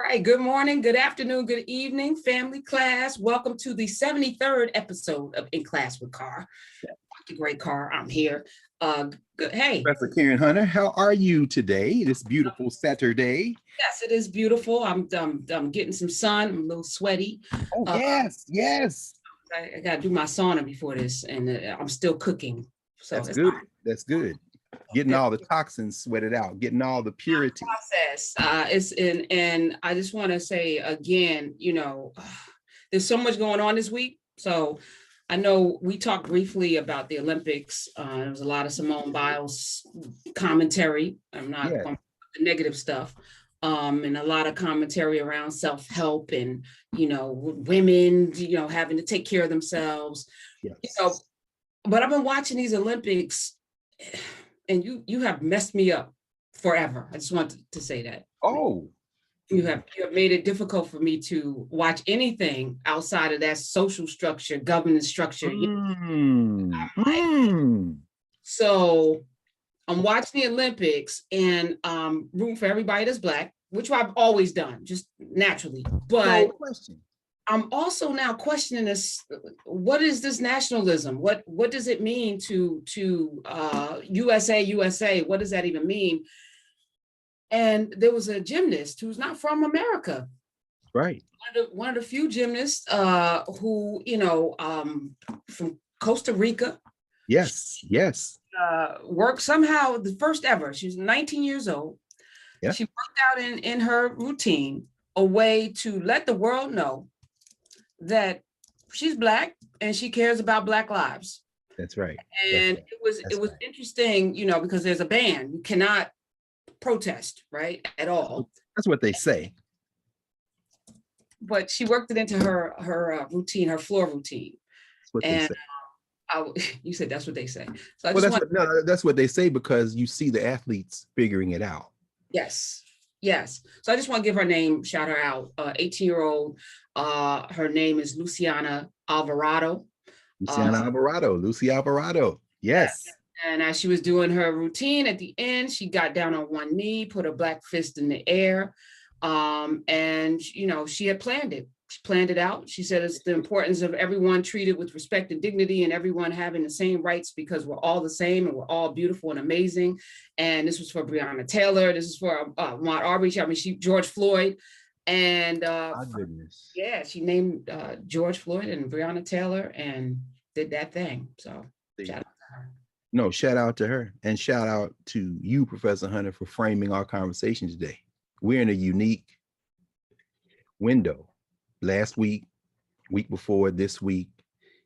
All right, good morning, good afternoon, good evening, family, class. Welcome to the 73rd episode of In Class with Carr. The great Carr, I'm here. Good. Hey. Professor Karen Hunter, how are you today, this beautiful Saturday? Yes, it is beautiful. I'm getting some sun. I'm a little sweaty. Oh, yes. I got to do my sauna before this, and I'm still cooking. So that's good. Fine. That's good. Getting all the toxins sweated out, getting all the purity. Process. And I just want to say again, there's so much going on this week. So I know we talked briefly about the Olympics. There was a lot of Simone Biles commentary. I'm not the negative stuff. And a lot of commentary around self-help and, women, having to take care of themselves. Yes. But I've been watching these Olympics, and you have messed me up forever. I just want to say that. Oh. You have made it difficult for me to watch anything outside of that social structure, governance structure. So I'm watching the Olympics and rooting for everybody that's Black, which I've always done, just naturally. But no question. I'm also now questioning this. What is this nationalism? What does it mean to USA? What does that even mean? And there was a gymnast who's not from America. Right. One of the few gymnasts who, from Costa Rica. Yes. Worked somehow, the first ever. She was 19 years old. Yeah. She worked out in her routine a way to let the world know that she's Black and she cares about Black lives. That's right. And it was interesting, because there's a ban. You cannot protest, right, at all. That's what they say. But she worked it into her routine, her floor routine. That's what they say. You said that's what they say. So that's what they say, because you see the athletes figuring it out. Yes. So I just want to give her name, shout her out. 18-year-old. Her name is Luciana Alvarado. Lucy Alvarado. Yes. And as she was doing her routine, at the end, she got down on one knee, put her black fist in the air. And, she had planned it. She planned it out. She said it's the importance of everyone treated with respect and dignity and everyone having the same rights because we're all the same and we're all beautiful and amazing. And this was for Breonna Taylor. This is for Ahmaud Arbery. George Floyd. And my goodness. Yeah, she named George Floyd and Breonna Taylor and did that thing. So shout out to her. No, shout out to her, and shout out to you, Professor Hunter, for framing our conversation today. We're in a unique window. Last week, week before, this week,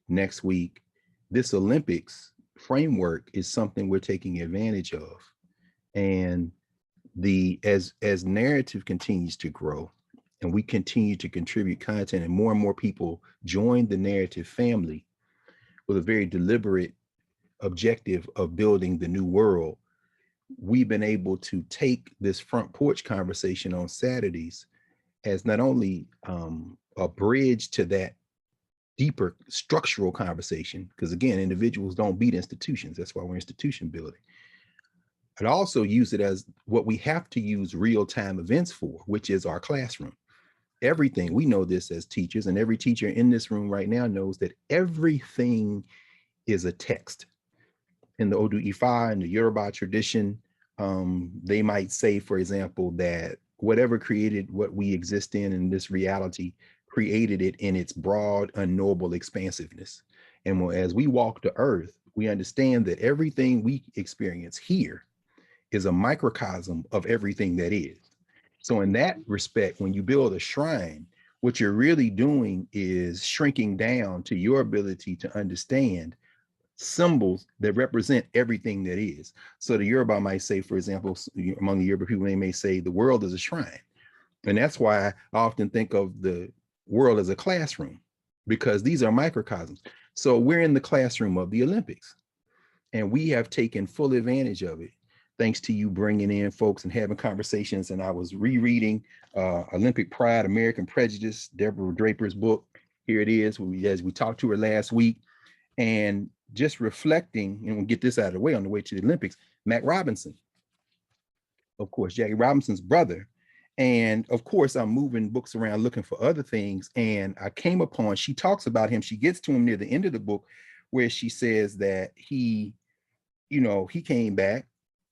next week, this Olympics framework is something we're taking advantage of. And as narrative continues to grow and we continue to contribute content and more people join the narrative family with a very deliberate objective of building the new world, we've been able to take this front porch conversation on Saturdays as not only a bridge to that deeper structural conversation, because again, individuals don't beat institutions. That's why we're institution building. I'd also use it as what we have to use real-time events for, which is our classroom. Everything, we know this as teachers, and every teacher in this room right now knows that everything is a text. In the Odu Ifa and the Yoruba tradition, they might say, for example, that whatever created what we exist in this reality created it in its broad, unknowable expansiveness. And as we walk the earth, we understand that everything we experience here is a microcosm of everything that is. So in that respect, when you build a shrine, what you're really doing is shrinking down to your ability to understand symbols that represent everything that is. So the Yoruba might say, for example, among the Yoruba people, they may say the world is a shrine. And that's why I often think of the world as a classroom, because these are microcosms. So we're in the classroom of the Olympics, and we have taken full advantage of it, thanks to you bringing in folks and having conversations. And I was rereading Olympic Pride, American Prejudice, Deborah Draper's book. Here it is, as we talked to her last week. And just reflecting, and we'll get this out of the way on the way to the Olympics, Mack Robinson, of course, Jackie Robinson's brother, And of course, I'm moving books around looking for other things. And I came upon, she talks about him. She gets to him near the end of the book where she says that he, he came back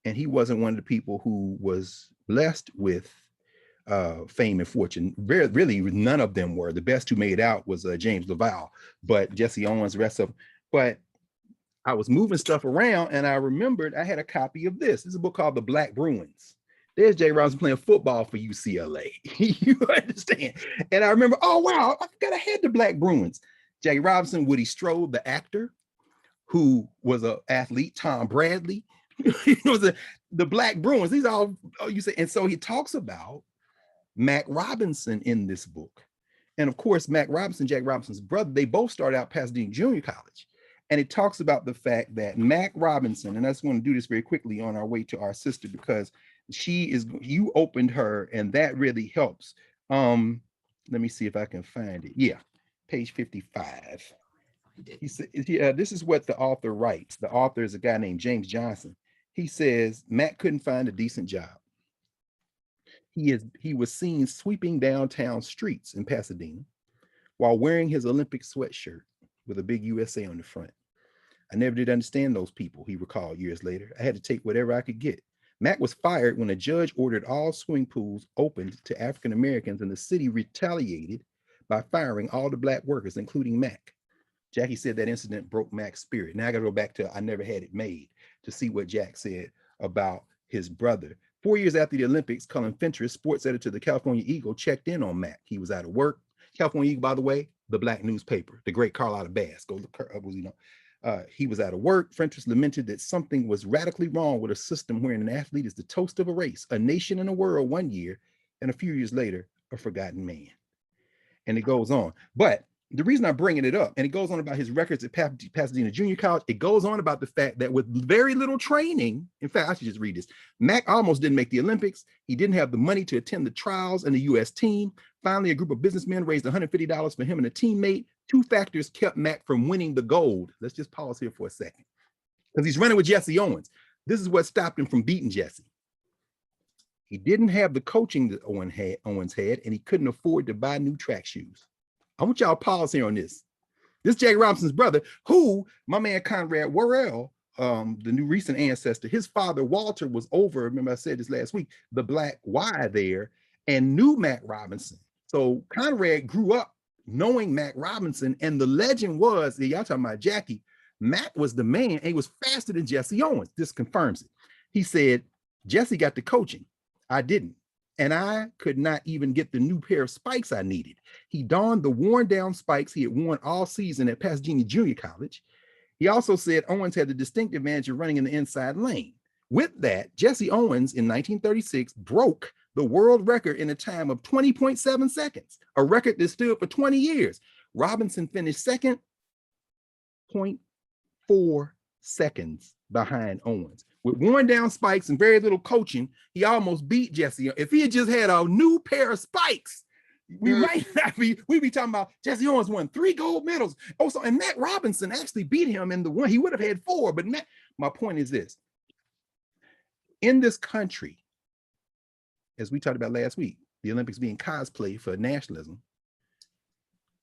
and he wasn't one of the people who was blessed with fame and fortune. Really, none of them were. The best who made out was James Laval, but Jesse Owens, the rest of them. But I was moving stuff around and I remembered I had a copy of this. This is a book called The Black Bruins. There's Jay Robinson playing football for UCLA. You understand? And I remember, oh, wow, I forgot I had the Black Bruins. Jay Robinson, Woody Strode, the actor, who was an athlete, Tom Bradley, the Black Bruins. These are all, you say. And so he talks about Mack Robinson in this book. And of course, Mack Robinson, Jack Robinson's brother, they both started out Pasadena Junior College. And it talks about the fact that Mack Robinson, and I just want to do this very quickly on our way to our sister, because you opened her and that really helps. Let me see if I can find it. Yeah, page 55. He said, this is what the author writes. The author is a guy named James Johnson. He says, Mack couldn't find a decent job. He was seen sweeping downtown streets in Pasadena while wearing his Olympic sweatshirt with a big USA on the front. I never did understand those people, he recalled years later. I had to take whatever I could get. Mack was fired when a judge ordered all swimming pools opened to African Americans, and the city retaliated by firing all the Black workers, including Mack. Jackie said that incident broke Mack's spirit. Now I gotta go back to I Never Had It Made to see what Jack said about his brother. 4 years after the Olympics, Cullen Fentress, sports editor of the California Eagle, checked in on Mack. He was out of work. California Eagle, by the way, the Black newspaper, the great Carlisle Bass. Go look up, he was out of work. Fentress lamented that something was radically wrong with a system wherein an athlete is the toast of a race, a nation, and a world one year, and a few years later, a forgotten man. And it goes on. But the reason I'm bringing it up, and it goes on about his records at Pasadena Junior College, it goes on about the fact that with very little training, in fact, I should just read this. Mack almost didn't make the Olympics. He didn't have the money to attend the trials and the U.S. team. Finally, a group of businessmen raised $150 for him and a teammate. Two factors kept Mack from winning the gold. Let's just pause here for a second, because he's running with Jesse Owens. This is what stopped him from beating Jesse. He didn't have the coaching that Owens had, and he couldn't afford to buy new track shoes. I want y'all to pause here on this. This is Jack Robinson's brother, who my man Conrad Worrell, the new recent ancestor, his father Walter was over, remember I said this last week, the Black Y there, and knew Mack Robinson. So Conrad grew up knowing Mack Robinson, and the legend was, y'all talking about Jackie, Mack was the man, and he was faster than Jesse Owens. This confirms it. He said, Jesse got the coaching. I didn't. And I could not even get the new pair of spikes I needed. He donned the worn down spikes he had worn all season at Pasadena Junior College. He also said Owens had the distinct advantage of running in the inside lane. With that, Jesse Owens in 1936 broke the world record in a time of 20.7 seconds, a record that stood for 20 years. Robinson finished second, 0.4 seconds behind Owens. With worn down spikes and very little coaching, he almost beat Jesse. If he had just had a new pair of spikes, we might not be, we'd be talking about Jesse Owens won 3 gold medals. Also, and Mack Robinson actually beat him in the one. He would have had 4, but my point is this. In this country, as we talked about last week, the Olympics being cosplay for nationalism,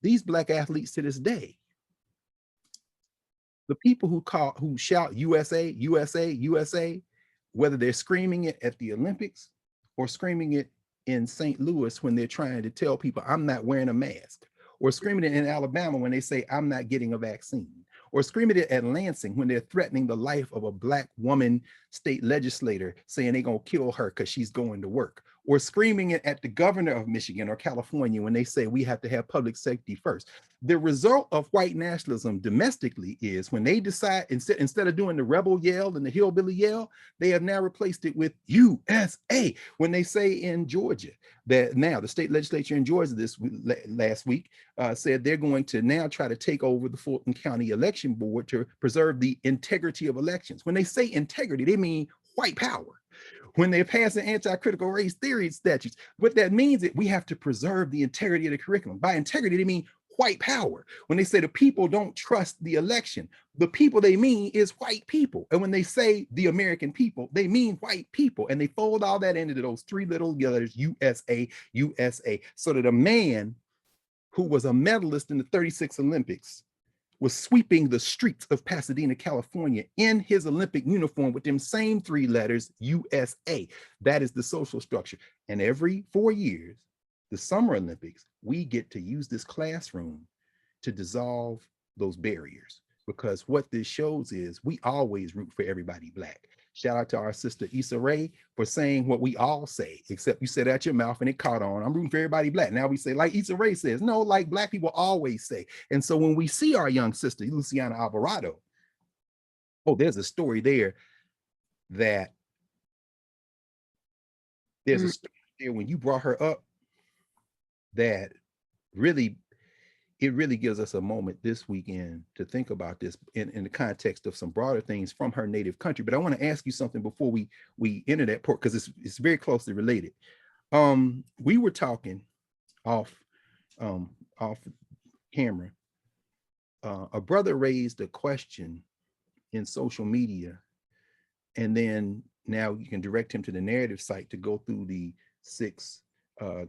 these Black athletes to this day, the people who shout USA, USA, USA, whether they're screaming it at the Olympics or screaming it in St. Louis when they're trying to tell people I'm not wearing a mask, or screaming it in Alabama when they say I'm not getting a vaccine, or screaming it at Lansing when they're threatening the life of a Black woman state legislator saying they're gonna kill her because she's going to work, or screaming it at the governor of Michigan or California when they say we have to have public safety first. The result of white nationalism domestically is when they decide, instead of doing the rebel yell and the hillbilly yell, they have now replaced it with USA. When they say in Georgia, that now the state legislature in Georgia last week said they're going to now try to take over the Fulton County Election Board to preserve the integrity of elections. When they say integrity, they mean white power. When they're passing anti-critical race theory statutes, what that means is we have to preserve the integrity of the curriculum. By integrity, they mean white power. When they say the people don't trust the election, the people they mean is white people. And when they say the American people, they mean white people. And they fold all that into those three little letters, USA, USA, so that a man who was a medalist in the 36 Olympics was sweeping the streets of Pasadena, California in his Olympic uniform with them same three letters, USA. That is the social structure. And every 4 years, the Summer Olympics, we get to use this classroom to dissolve those barriers, because what this shows is we always root for everybody Black. Shout out to our sister Issa Rae for saying what we all say, except you said out your mouth and it caught on. I'm rooting for everybody Black. Now we say, like Issa Rae says, no, like Black people always say. And so when we see our young sister, Luciana Alvarado, oh, there's a story there that there's a story there when you brought her up that really, it really gives us a moment this weekend to think about this in the context of some broader things from her native country. But I want to ask you something before we enter that part, because it's very closely related. We were talking off camera. A brother raised a question in social media, and then now you can direct him to the narrative site to go through the 6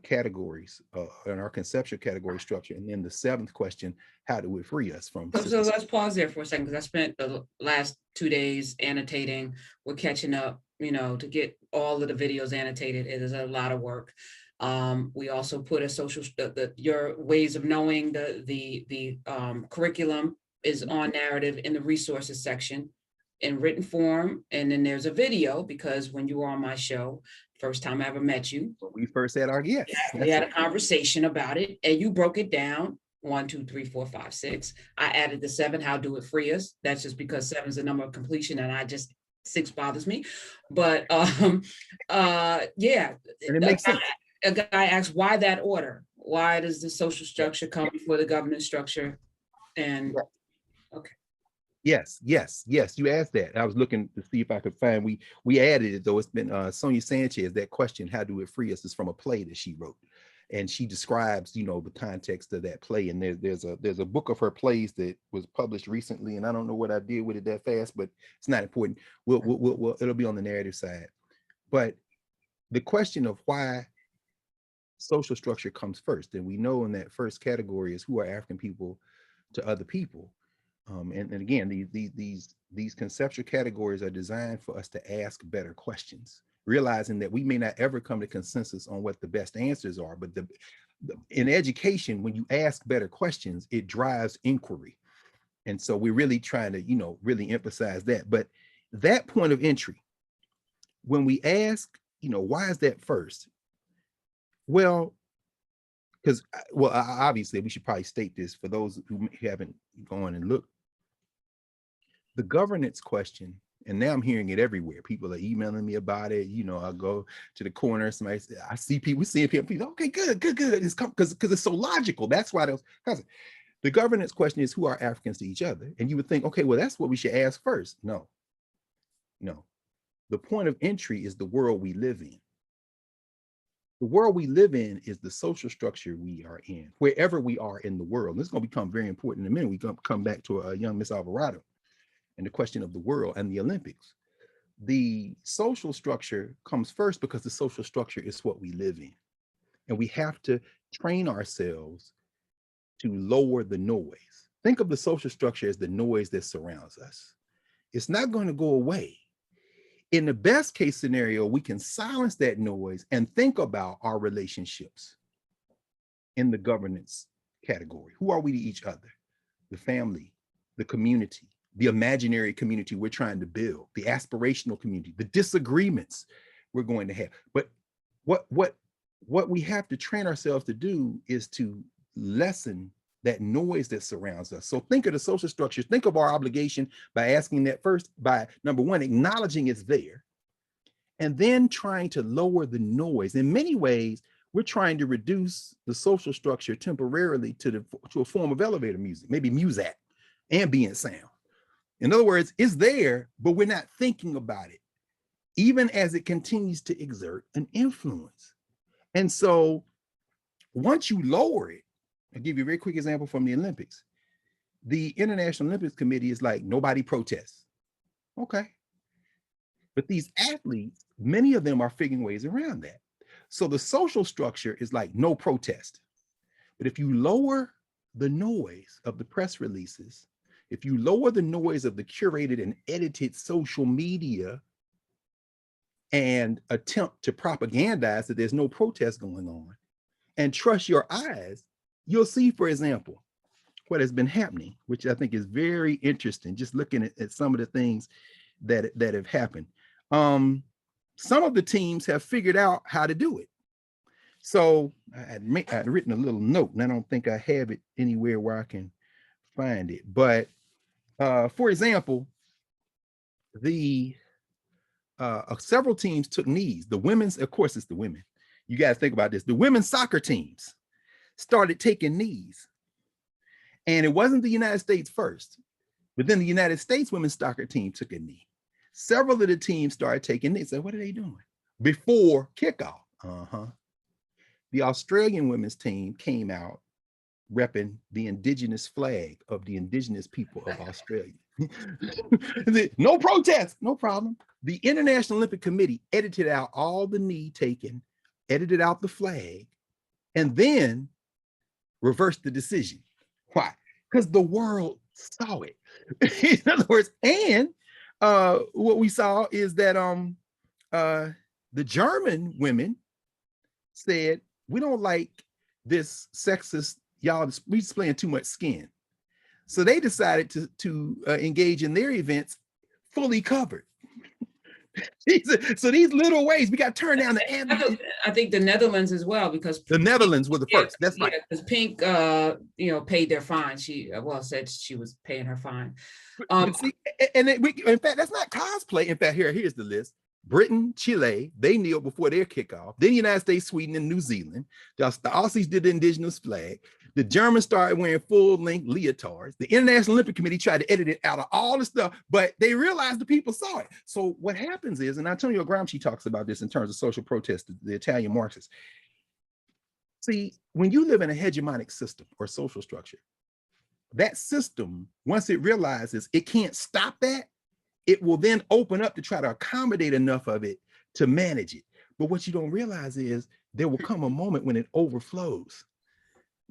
categories in our conceptual category structure. And then the 7th question, how do we free us from? So let's pause there for a second, because I spent the last 2 days annotating. We're catching up, to get all of the videos annotated. It is a lot of work. We also put a social, your ways of knowing the curriculum is on narrative in the resources section in written form. And then there's a video, because when you were on my show, first time I ever met you. When we first had our guest. We had a conversation about it, and you broke it down. 1, 2, 3, 4, 5, 6. I added the 7, how do it free us? That's just because 7 is the number of completion, and 6 bothers me. But yeah. And it makes sense. A guy asked, why that order? Why does the social structure come before the governance structure? And okay. Yes, you asked that. I was looking to see if I could find, we added it though. It's been Sonia Sanchez, that question, how do it free us, is from a play that she wrote. And she describes, the context of that play. And there's a book of her plays that was published recently, and I don't know what I did with it that fast, but it's not important. We'll it'll be on the narrative side. But the question of why social structure comes first, and we know in that first category is, who are African people to other people. And again, these conceptual categories are designed for us to ask better questions, realizing that we may not ever come to consensus on what the best answers are, but in education, when you ask better questions, it drives inquiry. And so we're really trying to, really emphasize that. But that point of entry, when we ask, why is that first? Well, because, obviously we should probably state this for those who haven't gone and looked. The governance question, and now I'm hearing it everywhere. People are emailing me about it. I go to the corner, somebody says, I see people, seeing people, okay, good. It's because it's so logical. That's why the governance question is, who are Africans to each other? And you would think, okay, well, that's what we should ask first. No. The point of entry is the world we live in. The world we live in is the social structure we are in, wherever we are in the world. This is going to become very important in a minute. We're going to come back to a young Miss Alvarado and the question of the world and the Olympics. The social structure comes first because the social structure is what we live in. And we have to train ourselves to lower the noise. Think of the social structure as the noise that surrounds us. It's not going to go away. In the best case scenario, we can silence that noise and think about our relationships in the governance category. Who are we to each other? The family, the community, the imaginary community we're trying to build, the aspirational community, the disagreements we're going to have. But what we have to train ourselves to do is to lessen that noise that surrounds us. So think of the social structures, think of our obligation by asking that first, by number one, acknowledging it's there, and then trying to lower the noise. In many ways, we're trying to reduce the social structure temporarily to a form of elevator music, maybe Muzak, ambient sound. In other words, it's there, but we're not thinking about it, even as it continues to exert an influence. And so once you lower it, I'll give you a very quick example from the Olympics. The International Olympics Committee is like, nobody protests. Okay. But these athletes, many of them are figuring ways around that. So the social structure is like no protest. But if you lower the noise of the press releases, if you lower the noise of the curated and edited social media and attempt to propagandize that there's no protest going on, and trust your eyes, you'll see, for example, what has been happening, which I think is very interesting, just looking at some of the things that have happened. Some of the teams have figured out how to do it. So I'd written a little note, and I don't think I have it anywhere where I can find it. But for example, the several teams took knees. The women's, of course, it's the women. You got to think about this. The women's soccer teams started taking knees. And it wasn't the United States first, but then the United States women's soccer team took a knee. Several of the teams started taking knees. So what are they doing? Before kickoff. The Australian women's team came out repping the indigenous flag of the indigenous people of Australia. No protest, no problem. The International Olympic Committee edited out all the knee taken, edited out the flag, and then reversed the decision. Why? Because the world saw it. In other words, and what we saw is that the German women said, we don't like this sexist, y'all, we displaying too much skin. So they decided to engage in their events fully covered. So these little ways, we got to turn down the ambulance. I think the Netherlands as well, because the Netherlands were the first. That's right. Because Pink, paid their fine. She said she was paying her fine. See, in fact, that's not cosplay. In fact, here's the list. Britain, Chile, they kneeled before their kickoff. Then the United States, Sweden, and New Zealand. The Aussies did the indigenous flag. The Germans started wearing full-length leotards. The International Olympic Committee tried to edit it out of all the stuff, but they realized the people saw it. So what happens is, and Antonio Gramsci talks about this in terms of social protest, the Italian Marxists. See, when you live in a hegemonic system or social structure, that system, once it realizes it can't stop that, it will then open up to try to accommodate enough of it to manage it. But what you don't realize is there will come a moment when it overflows.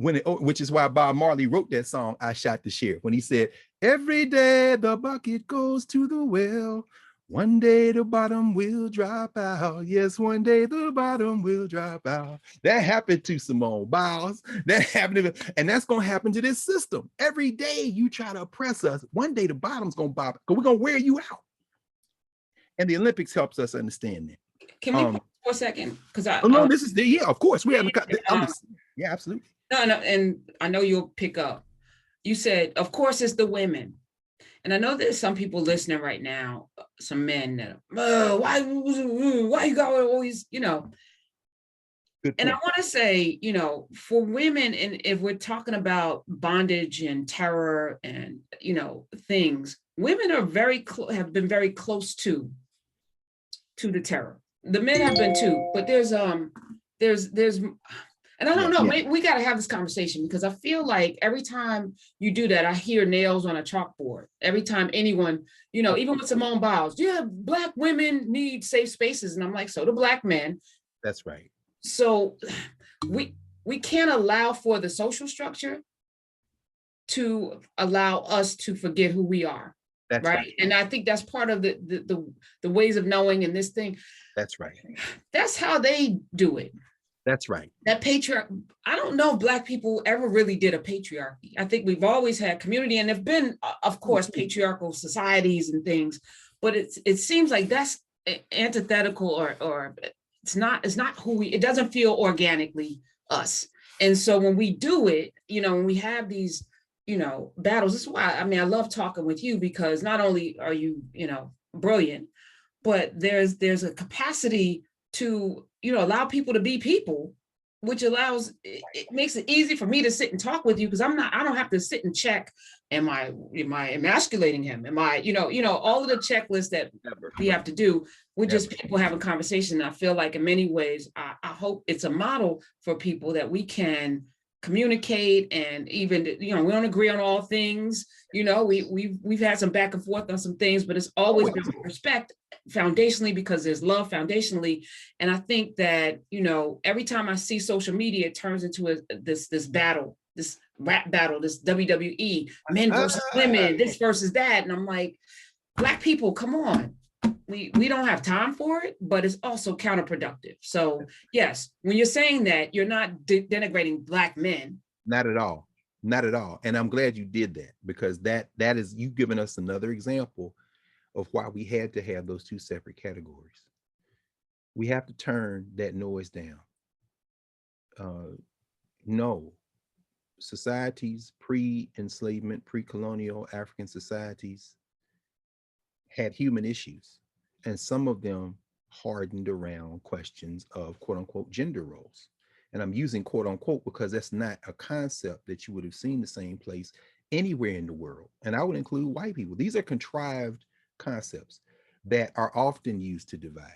Which is why Bob Marley wrote that song, I Shot the Sheriff, when he said, every day the bucket goes to the well, one day the bottom will drop out. Yes, one day the bottom will drop out. That happened to Simone Biles. That happened to, and that's going to happen to this system. Every day you try to oppress us, one day the bottom's going to bop, because we're going to wear you out. And the Olympics helps us understand that. Can we pause for a second? Because this is of course we haven't cut. Yeah, absolutely. No, and I know you'll pick up. You said, of course, it's the women. And I know there's some people listening right now, some men that, why you got all these, And I want to say, for women, and if we're talking about bondage and terror and, things, women are have been very close to the terror. The men have been too, but there's and I don't know, we got to have this conversation, because I feel like every time you do that, I hear nails on a chalkboard. Every time anyone, even with Simone Biles, Black women need safe spaces. And I'm like, so do Black men. That's right. So we can't allow for the social structure to allow us to forget who we are. That's right. And I think that's part of the ways of knowing in this thing. That's right. That's how they do it. That's right. That I don't know if Black people ever really did a patriarchy. I think we've always had community, and there've been, of course, patriarchal societies and things, but it seems like that's antithetical, or it's not who it doesn't feel organically us. And so when we do it, when we have these, battles, this is why, I love talking with you, because not only are you, brilliant, but there's a capacity to, allow people to be people, which it makes it easy for me to sit and talk with you, because I don't have to sit and check, am I emasculating him? Am I, all of the checklists that we have to do. We're just people having conversation. And I feel like in many ways, I hope it's a model for people that we can communicate, and even, we don't agree on all things. We've had some back and forth on some things, but it's always been respect foundationally, because there's love foundationally. And I think that, every time I see social media, it turns into this battle, this rap battle, this WWE, men versus women, this versus that. And I'm like, Black people, come on. We don't have time for it, but it's also counterproductive. So yes, when you're saying that, you're not denigrating Black men. Not at all. Not at all. And I'm glad you did that, because that is, you've given us another example of why we had to have those two separate categories. We have to turn that noise down. No, societies, pre-enslavement, pre-colonial African societies had human issues, and some of them hardened around questions of quote unquote gender roles. And I'm using quote unquote because that's not a concept that you would have seen the same place anywhere in the world. And I would include white people. These are contrived concepts that are often used to divide.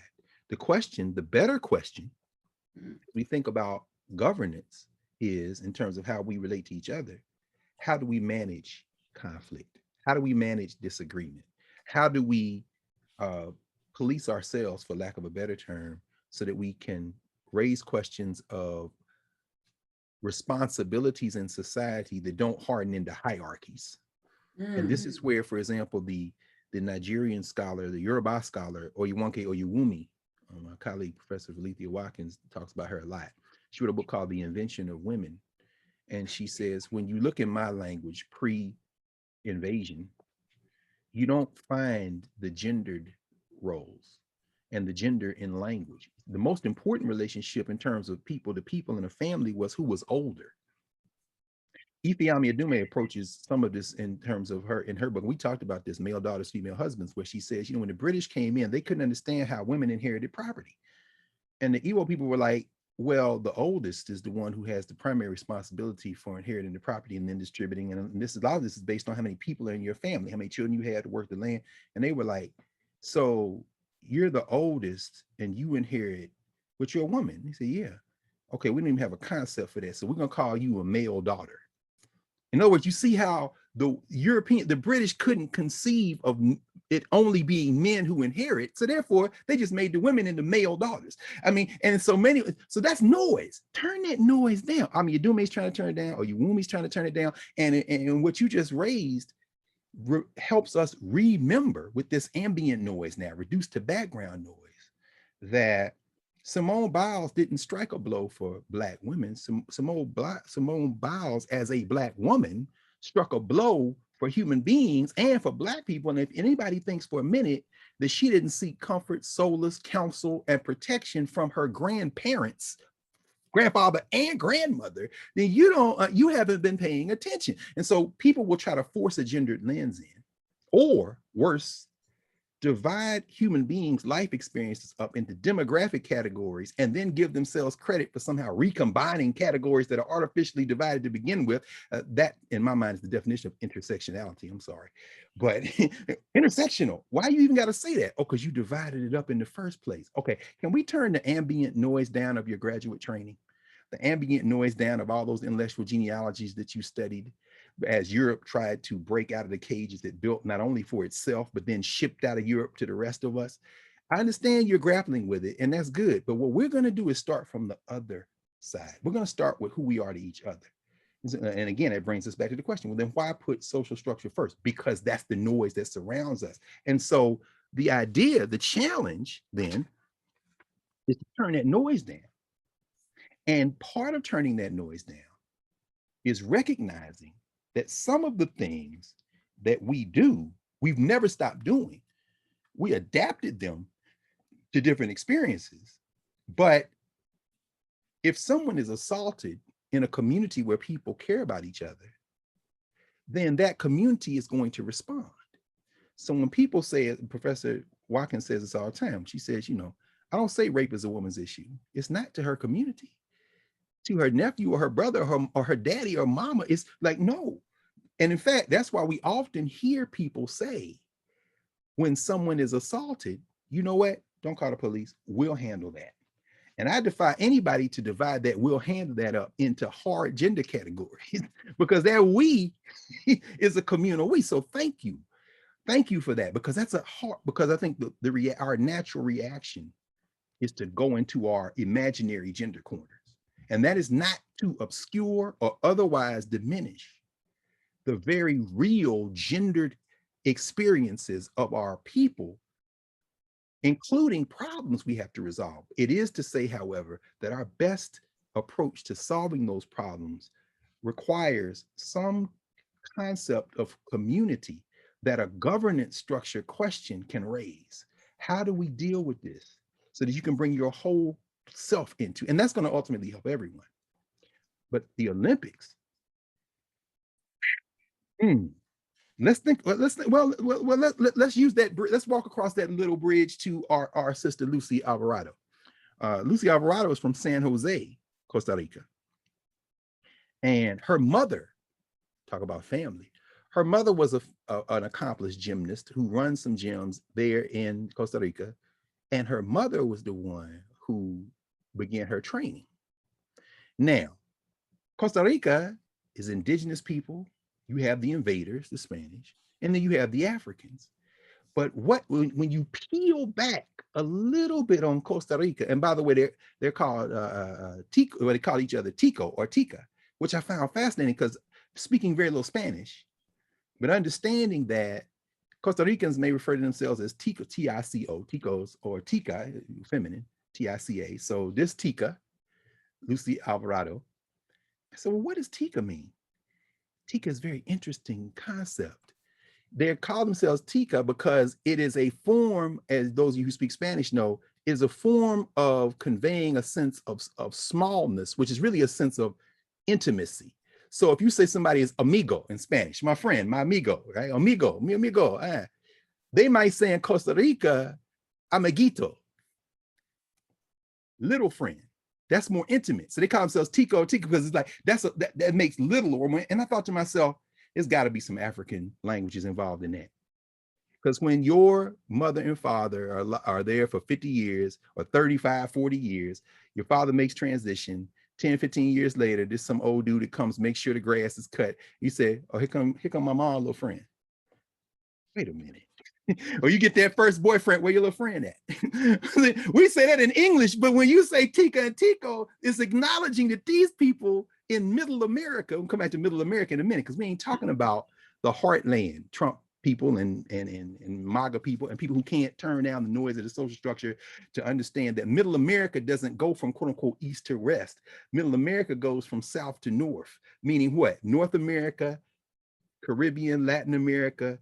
The better question, we think about governance, is in terms of how we relate to each other. How do we manage conflict? How do we manage disagreement? How do we police ourselves, for lack of a better term, so that we can raise questions of responsibilities in society that don't harden into hierarchies? And this is where, for example, the Nigerian scholar, the Yoruba scholar, Oyewonke Oyewumi, my colleague, Professor Valethia Watkins, talks about her a lot. She wrote a book called The Invention of Women. And she says, when you look in my language pre-invasion, you don't find the gendered roles and the gender in language. The most important relationship in terms of people to people in a family was who was older. Ifeami Adume approaches some of this in terms of in her book. We talked about this, Male Daughters, Female Husbands, where she says, when the British came in, they couldn't understand how women inherited property. And the Igbo people were like, well, the oldest is the one who has the primary responsibility for inheriting the property and then distributing. And a lot of this is based on how many people are in your family, how many children you had to work the land. And they were like, so you're the oldest and you inherit, but you're a woman. He said, yeah. Okay, we don't even have a concept for that. So we're going to call you a male daughter. In other words, you see how the British couldn't conceive of it only being men who inherit. So therefore, they just made the women into male daughters. I mean, and so that's noise. Turn that noise down. I mean, Adume's trying to turn it down, or Uwumi's trying to turn it down. And what you just raised helps us remember, with this ambient noise now, reduced to background noise, that Simone Biles didn't strike a blow for Black women. Simone Biles, as a Black woman, struck a blow for human beings and for Black people. And if anybody thinks for a minute that she didn't seek comfort, solace, counsel, and protection from her grandparents, grandfather and grandmother, then you haven't been paying attention. And so people will try to force a gendered lens in, or worse, divide human beings' life experiences up into demographic categories and then give themselves credit for somehow recombining categories that are artificially divided to begin with. That, in my mind, is the definition of intersectionality. I'm sorry, but intersectional. Why you even got to say that? Oh, because you divided it up in the first place. Okay, can we turn the ambient noise down of your graduate training? The ambient noise down of all those intellectual genealogies that you studied, as Europe tried to break out of the cages it built not only for itself, but then shipped out of Europe to the rest of us. I understand you're grappling with it, and that's good. But what we're going to do is start from the other side. We're going to start with who we are to each other. And again, it brings us back to the question, well, then why put social structure first? Because that's the noise that surrounds us. And so the idea, the challenge then, is to turn that noise down. And part of turning that noise down is recognizing that some of the things that we do, we've never stopped doing. We adapted them to different experiences. But if someone is assaulted in a community where people care about each other, then that community is going to respond. So when people say, Professor Watkins says this all the time, she says, I don't say rape is a woman's issue. It's not to her community. To her nephew or her brother or her daddy or mama, it's like, no. And in fact, that's why we often hear people say, when someone is assaulted, you know what? Don't call the police. We'll handle that. And I defy anybody to divide that. We'll handle that up into hard gender categories because that we is a communal we. So thank you. Thank you for that, because that's a hard, because I think our natural reaction is to go into our imaginary gender corners. And that is not to obscure or otherwise diminish the very real gendered experiences of our people, including problems we have to resolve. It is to say, however, that our best approach to solving those problems requires some concept of community that a governance structure question can raise. How do we deal with this so that you can bring your whole self into, and that's going to ultimately help everyone. But the Olympics, let's use that. Let's walk across that little bridge to our sister Lucy Alvarado. Lucy Alvarado is from San Jose, Costa Rica, and her mother, talk about family. Her mother was an accomplished gymnast who runs some gyms there in Costa Rica, and her mother was the one who began her training. Now, Costa Rica is indigenous people. You have the invaders, the Spanish, and then you have the Africans. But when you peel back a little bit on Costa Rica, and by the way, they're called Tico, or they call each other Tico or Tica, which I found fascinating because speaking very little Spanish, but understanding that Costa Ricans may refer to themselves as Tico, T-I-C-O, Ticos, or Tica, feminine, T-I-C-A. So this Tica, Lucy Alvarado. So what does Tica mean? Tica is a very interesting concept. They call themselves Tica because it is a form, as those of you who speak Spanish know, is a form of conveying a sense of smallness, which is really a sense of intimacy. So if you say somebody is amigo in Spanish, my friend, my amigo, right? Amigo, mi amigo. They might say in Costa Rica, amiguito, little friend. That's more intimate. So they call themselves Tico, Tico, because it's like, that makes little or more. And I thought to myself, there's got to be some African languages involved in that. Because when your mother and father are there for 50 years or 35, 40 years, your father makes transition, 10, 15 years later, there's some old dude that comes, make sure the grass is cut. You say, oh, here come my mom, little friend. Wait a minute. Or you get that first boyfriend, where your little friend at? We say that in English, but when you say Tica and Tico, it's acknowledging that these people in Middle America, we'll come back to Middle America in a minute, because we ain't talking about the heartland, Trump people and MAGA people and people who can't turn down the noise of the social structure to understand that Middle America doesn't go from quote unquote east to west. Middle America goes from south to north, meaning what? North America, Caribbean, Latin America,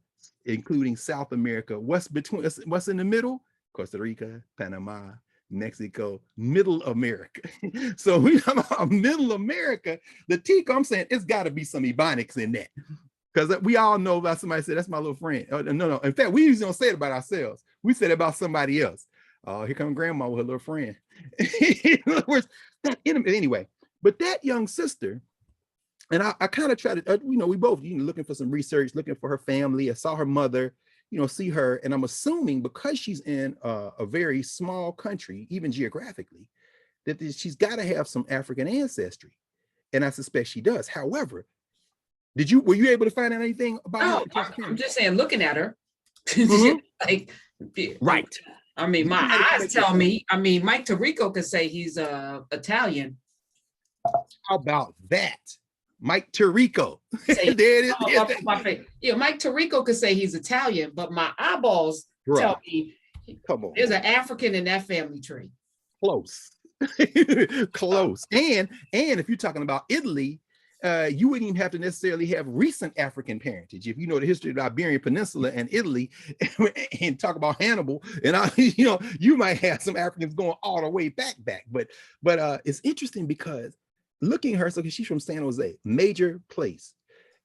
including South America. What's in the middle? Costa Rica, Panama, Mexico, Middle America. So we talk about Middle America, the Tico, I'm saying it's got to be some Ebonics in that. Because we all know about somebody said, that's my little friend. No. In fact, we usually don't say it about ourselves. We say it about somebody else. Oh, here comes grandma with her little friend. In other words, that anyway, but that young sister, and I kind of tried to, we both, looking for some research, looking for her family. I saw her mother, see her. And I'm assuming because she's in a very small country, even geographically, that she's got to have some African ancestry. And I suspect she does. However, were you able to find out anything about her? I'm just saying, looking at her, like, right. I mean, my eyes tell me, Mike Tirico could say he's Italian. How about that? Mike Tirico. There it is. Yeah, Mike Tirico could say he's Italian, but my eyeballs tell me there's an African in that family tree. Close. Close. And if you're talking about Italy, you wouldn't even have to necessarily have recent African parentage. If you know the history of the Iberian Peninsula and Italy, and talk about Hannibal, and you might have some Africans going all the way back. But it's interesting because looking at her, so she's from San Jose, major place,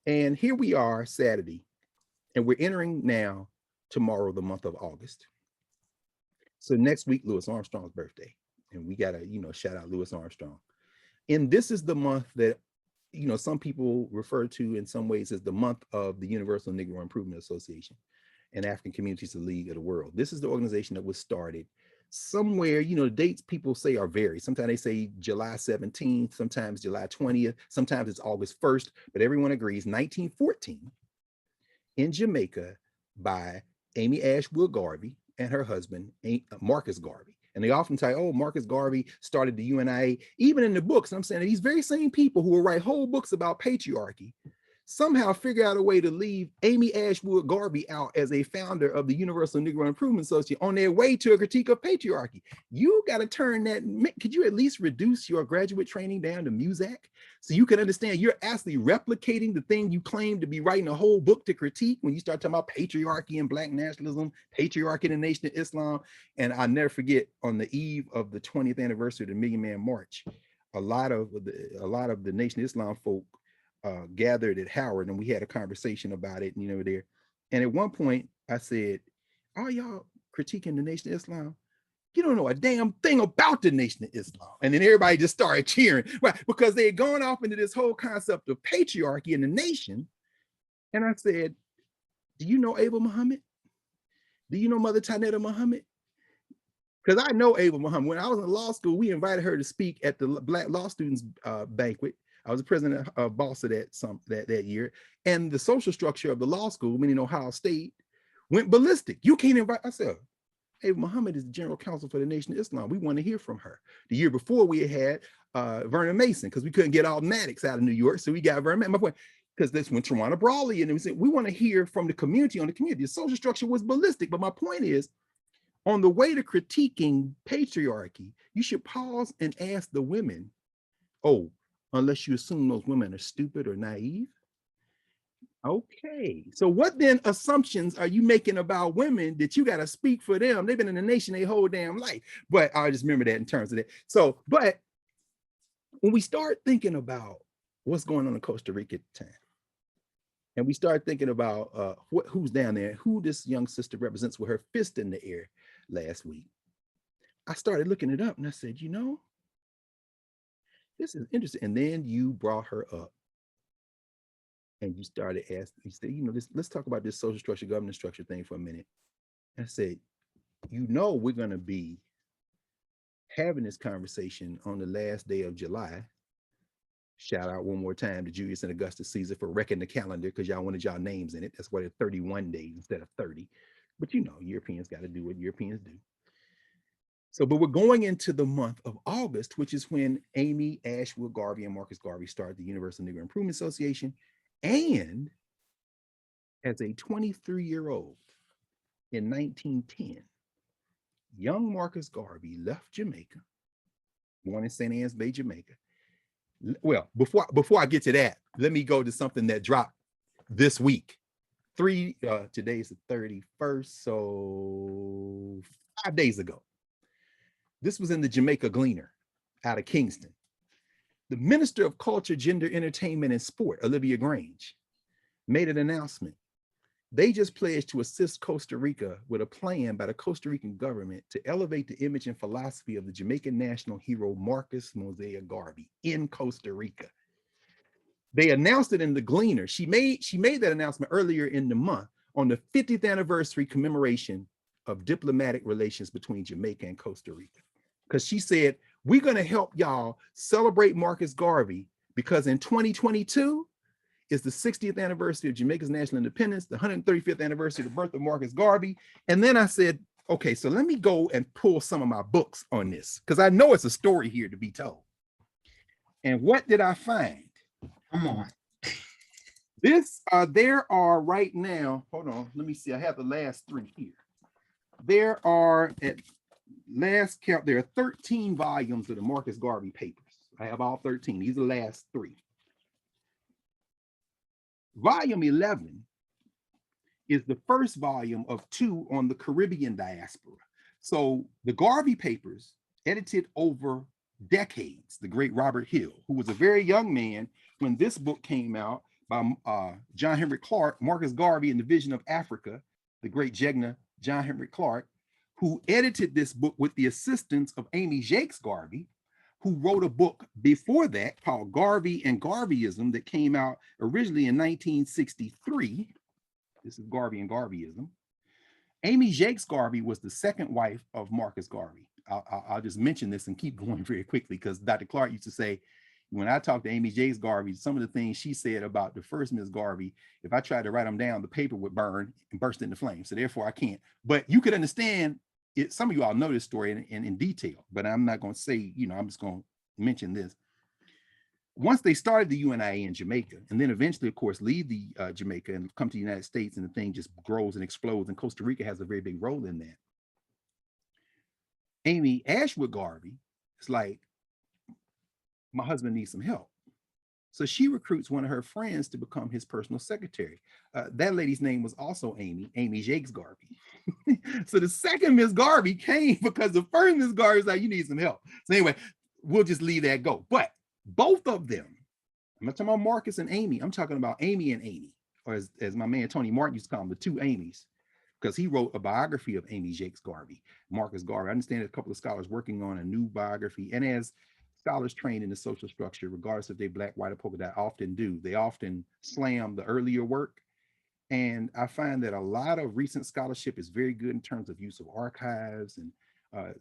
and here we are Saturday, and we're entering now tomorrow the month of August. So next week, Louis Armstrong's birthday, and we gotta shout out Louis Armstrong. And this is the month that some people refer to in some ways as the month of the Universal Negro Improvement Association and African Communities of the League of the World. This is the organization that was started somewhere, the dates people say are varied. Sometimes they say July 17th, sometimes July 20th, sometimes it's August 1st, but everyone agrees 1914 in Jamaica by Amy Ashwood Garvey and her husband, Marcus Garvey. And they often say, oh, Marcus Garvey started the UNIA. Even in the books, I'm saying these very same people who will write whole books about patriarchy somehow figure out a way to leave Amy Ashwood Garvey out as a founder of the Universal Negro Improvement Association on their way to a critique of patriarchy. You got to turn that, could you at least reduce your graduate training down to Muzak so you can understand you're actually replicating the thing you claim to be writing a whole book to critique when you start talking about patriarchy and Black nationalism, patriarchy in the Nation of Islam. And I'll never forget, on the eve of the 20th anniversary of the Million Man March, a lot of the Nation of Islam folk gathered at Howard, and we had a conversation about it, there. And at one point I said, are y'all critiquing the Nation of Islam? You don't know a damn thing about the Nation of Islam. And then everybody just started cheering, right? Because they had gone off into this whole concept of patriarchy in the nation. And I said, do you know Ava Muhammad? Do you know Mother Tanetta Muhammad? Because I know Ava Muhammad. When I was in law school, we invited her to speak at the Black Law Students banquet. I was the president of BALSA that year. And the social structure of the law school, meaning Ohio State, went ballistic. You can't invite, I said, hey, Muhammad is the general counsel for the Nation of Islam. We want to hear from her. The year before we had Vernon Mason, because we couldn't get automatics out of New York. So we got Vernon Mason. My point, because that's when Tawana Brawley, and we said, we want to hear from the community on the community. The social structure was ballistic. But my point is, on the way to critiquing patriarchy, you should pause and ask the women, oh, unless you assume those women are stupid or naive. Okay, so what then assumptions are you making about women that you got to speak for them? They've been in the nation their whole damn life. But I just remember that in terms of that. So, but when we start thinking about what's going on in Costa Rica at the time, and we start thinking about who's down there, who this young sister represents with her fist in the air last week, I started looking it up and I said, this is interesting. And then you brought her up and you started asking, you said, let's talk about this social structure, governance structure thing for a minute. And I said, we're going to be having this conversation on the last day of July. Shout out one more time to Julius and Augustus Caesar for wrecking the calendar because y'all wanted y'all names in it. That's why they're 31 days instead of 30. But Europeans got to do what Europeans do. So, but we're going into the month of August, which is when Amy Ashwood Garvey and Marcus Garvey started the Universal Negro Improvement Association. And as a 23-year-old in 1910, young Marcus Garvey left Jamaica, born in St. Anne's Bay, Jamaica. Well, before I get to that, let me go to something that dropped this week. Today's the 31st, so 5 days ago. This was in the Jamaica Gleaner out of Kingston. The Minister of Culture, Gender, Entertainment, and Sport, Olivia Grange, made an announcement. They just pledged to assist Costa Rica with a plan by the Costa Rican government to elevate the image and philosophy of the Jamaican national hero, Marcus Moses Garvey, in Costa Rica. They announced it in the Gleaner. She made that announcement earlier in the month on the 50th anniversary commemoration of diplomatic relations between Jamaica and Costa Rica. Because she said, we're going to help y'all celebrate Marcus Garvey because in 2022 is the 60th anniversary of Jamaica's national independence, the 135th anniversary of the birth of Marcus Garvey. And then I said, okay, so let me go and pull some of my books on this because I know it's a story here to be told. And what did I find? Come on. There are right now, hold on, let me see. I have the last three here. There are, at last count, there are 13 volumes of the Marcus Garvey papers. I have all 13. These are the last three. Volume 11 is the first volume of 2 on the Caribbean diaspora. So the Garvey papers, edited over decades, the great Robert Hill, who was a very young man when this book came out by John Henrik Clarke, Marcus Garvey and the Vision of Africa, the great Jegna John Henrik Clarke, who edited this book with the assistance of Amy Jacques Garvey, who wrote a book before that called Garvey and Garveyism that came out originally in 1963. This is Garvey and Garveyism. Amy Jakes Garvey was the second wife of Marcus Garvey. I'll just mention this and keep going very quickly, because Dr. Clark used to say, when I talked to Amy Jakes Garvey, some of the things she said about the first Miss Garvey, if I tried to write them down, the paper would burn and burst into flames. So therefore I can't. But you could understand it. Some of you all know this story in detail, but I'm not going to say, I'm just going to mention this. Once they started the UNIA in Jamaica, and then eventually, of course, leave the Jamaica and come to the United States, and the thing just grows and explodes, and Costa Rica has a very big role in that. Amy Ashwood Garvey is like, my husband needs some help. So she recruits one of her friends to become his personal secretary. That lady's name was also Amy Jakes Garvey. So the second Miss Garvey came because the first Miss Garvey was like, you need some help. So anyway, we'll just leave that go. But both of them, I'm not talking about Marcus and Amy, I'm talking about Amy and Amy, or as my man Tony Martin used to call them, the two Amys, because he wrote a biography of Amy Jakes Garvey, Marcus Garvey. I understand there's a couple of scholars working on a new biography, and as scholars trained in the social structure, regardless if they're black, white, or polka dot, often do, they often slam the earlier work. And I find that a lot of recent scholarship is very good in terms of use of archives and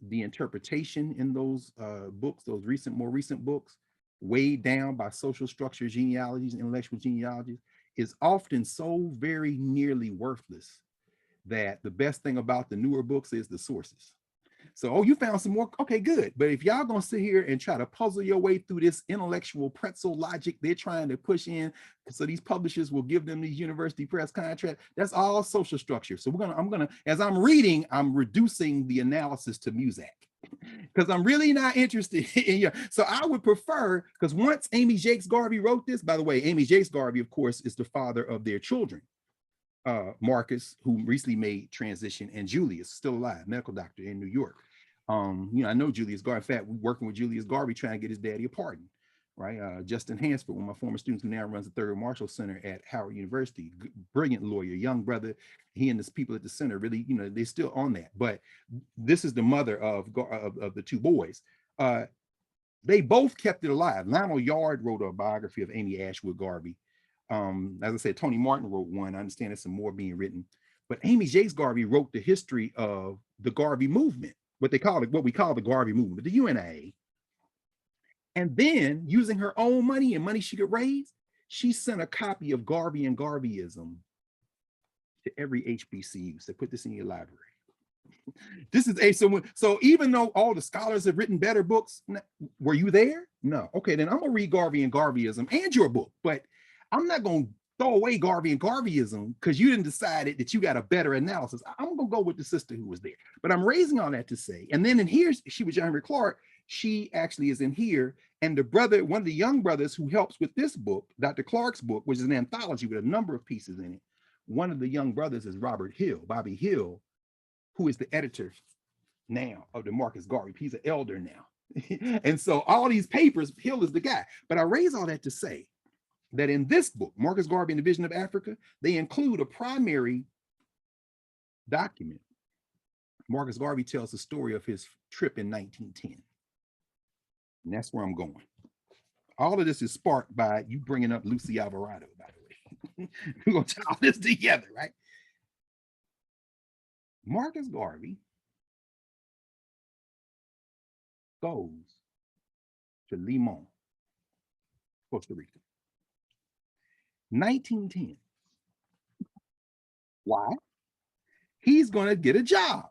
the interpretation in those books, those more recent books, weighed down by social structure genealogies and intellectual genealogies, is often so very nearly worthless that the best thing about the newer books is the sources. So, oh, you found some more? Okay, good. But if y'all gonna sit here and try to puzzle your way through this intellectual pretzel logic they're trying to push in, so these publishers will give them these university press contracts, that's all social structure. So I'm gonna, as I'm reading, I'm reducing the analysis to Muzak, because I'm really not interested in you. So I would prefer, because once Amy Jakes Garvey wrote this, by the way, Amy Jakes Garvey, of course, is the father of their children. Marcus, who recently made transition, and Julius, still alive, medical doctor in New York. I know Julius Garvey. In fact, we're working with Julius Garvey trying to get his daddy a pardon, right? Justin Hansford, one of my former students who now runs the Thurgood Marshall Center at Howard University, brilliant lawyer, young brother. He and his people at the center really, they're still on that. But this is the mother of the two boys. They both kept it alive. Lionel Yard wrote a biography of Amy Ashwood Garvey. As I said, Tony Martin wrote one. I understand there's some more being written, but Amy Jakes Garvey wrote the history of the Garvey movement, what we call the Garvey movement, the UNIA. And then, using her own money and money she could raise, she sent a copy of Garvey and Garveyism to every HBCU. So put this in your library. This is so even though all the scholars have written better books, were you there? No. Okay, then I'm gonna read Garvey and Garveyism and your book, but I'm not going to throw away Garvey and Garveyism because you didn't decide that you got a better analysis. I'm going to go with the sister who was there. But I'm raising all that to say, and then in here, she was Henry Clark. She actually is in here. And the brother, one of the young brothers who helps with this book, Dr. Clark's book, which is an anthology with a number of pieces in it. One of the young brothers is Bobby Hill, who is the editor now of the Marcus Garvey. He's an elder now. And so all these papers, Hill is the guy. But I raise all that to say that in this book, Marcus Garvey and the Vision of Africa, they include a primary document. Marcus Garvey tells the story of his trip in 1910. And that's where I'm going. All of this is sparked by you bringing up Lucy Alvarado, by the way. We're going to tie all this together, right? Marcus Garvey goes to Limon, Costa Rica. 1910. Why? He's going to get a job.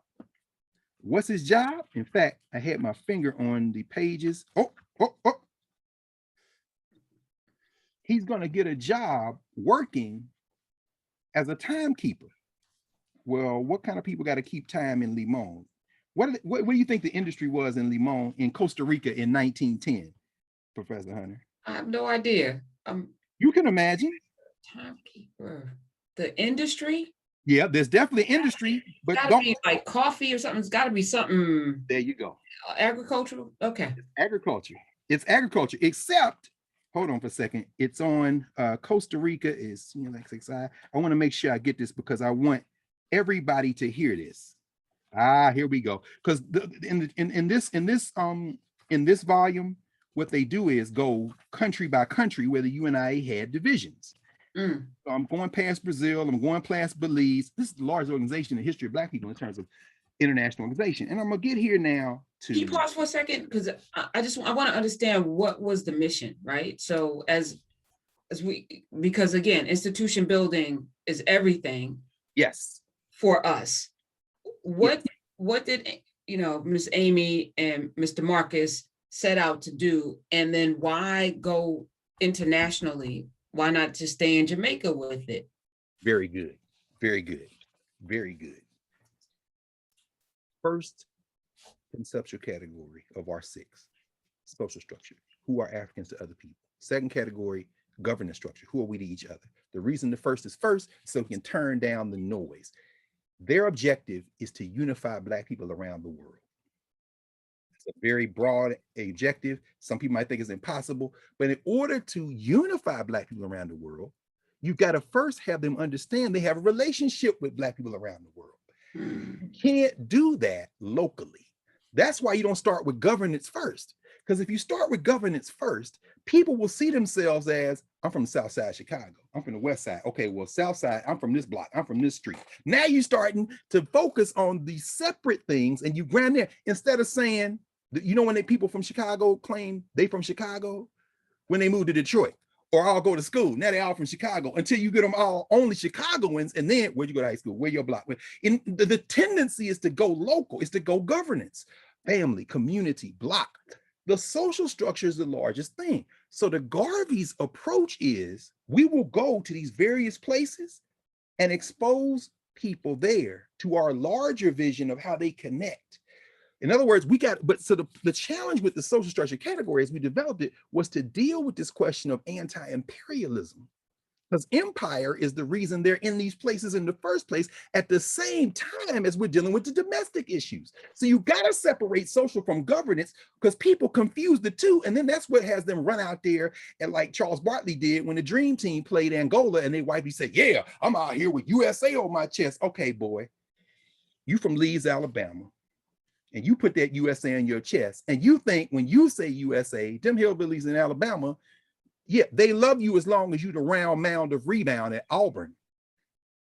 What's his job? In fact, I had my finger on the pages. Oh. He's going to get a job working as a timekeeper. Well, what kind of people got to keep time in Limon? What do you think the industry was in Limon, in Costa Rica in 1910, Professor Hunter? I have no idea. You can imagine. Timekeeper. The industry? Yeah, there's definitely industry, but don't be like coffee or something. It's got to be something. There you go. Agricultural. Okay. It's agriculture. Except, hold on for a second. It's on Costa Rica. I want to make sure I get this because I want everybody to hear this. Here we go. Because in this volume, what they do is go country by country where the UNIA had divisions. Mm. So I'm going past Brazil, I'm going past Belize. This is the largest organization in the history of Black people in terms of international organization. And I'm gonna get here now to— Can you pause for a second? Because I want to understand what was the mission, right? So as because again, institution building is everything. Yes. For us. What Yes. what did Miss Amy and Mr. Marcus set out to do? And then why go internationally? Why not just stay in Jamaica with it? Very good. Very good. Very good. First conceptual category of our 6, social structure. Who are Africans to other people? Second category, governance structure. Who are we to each other? The reason the first is first, so we can turn down the noise. Their objective is to unify Black people around the world. It's a very broad objective. Some people might think it's impossible, but in order to unify Black people around the world, you've got to first have them understand they have a relationship with Black people around the world. You can't do that locally. That's why you don't start with governance first. Because if you start with governance first, people will see themselves as, I'm from the South Side of Chicago. I'm from the West Side. Okay, well, South Side, I'm from this block. I'm from this street. Now you're starting to focus on these separate things, and you ground there instead of saying, when people from Chicago claim they from Chicago, when they move to Detroit, or all go to school. Now they're all from Chicago until you get them all only Chicagoans. And then where'd you go to high school? Where your block? The tendency is to go local, is to go governance, family, community, block. The social structure is the largest thing. So the Garvey's approach is we will go to these various places and expose people there to our larger vision of how they connect. In other words, the challenge with the social structure category as we developed it was to deal with this question of anti-imperialism. Because empire is the reason they're in these places in the first place at the same time as we're dealing with the domestic issues. So you got to separate social from governance because people confuse the two. And then that's what has them run out there and like Charles Barkley did when the Dream Team played Angola and they wifey said, yeah, I'm out here with USA on my chest. Okay, boy, you from Leeds, Alabama. And you put that USA on your chest, and you think when you say USA, them hillbillies in Alabama, yeah, they love you as long as you the round mound of rebound at Auburn.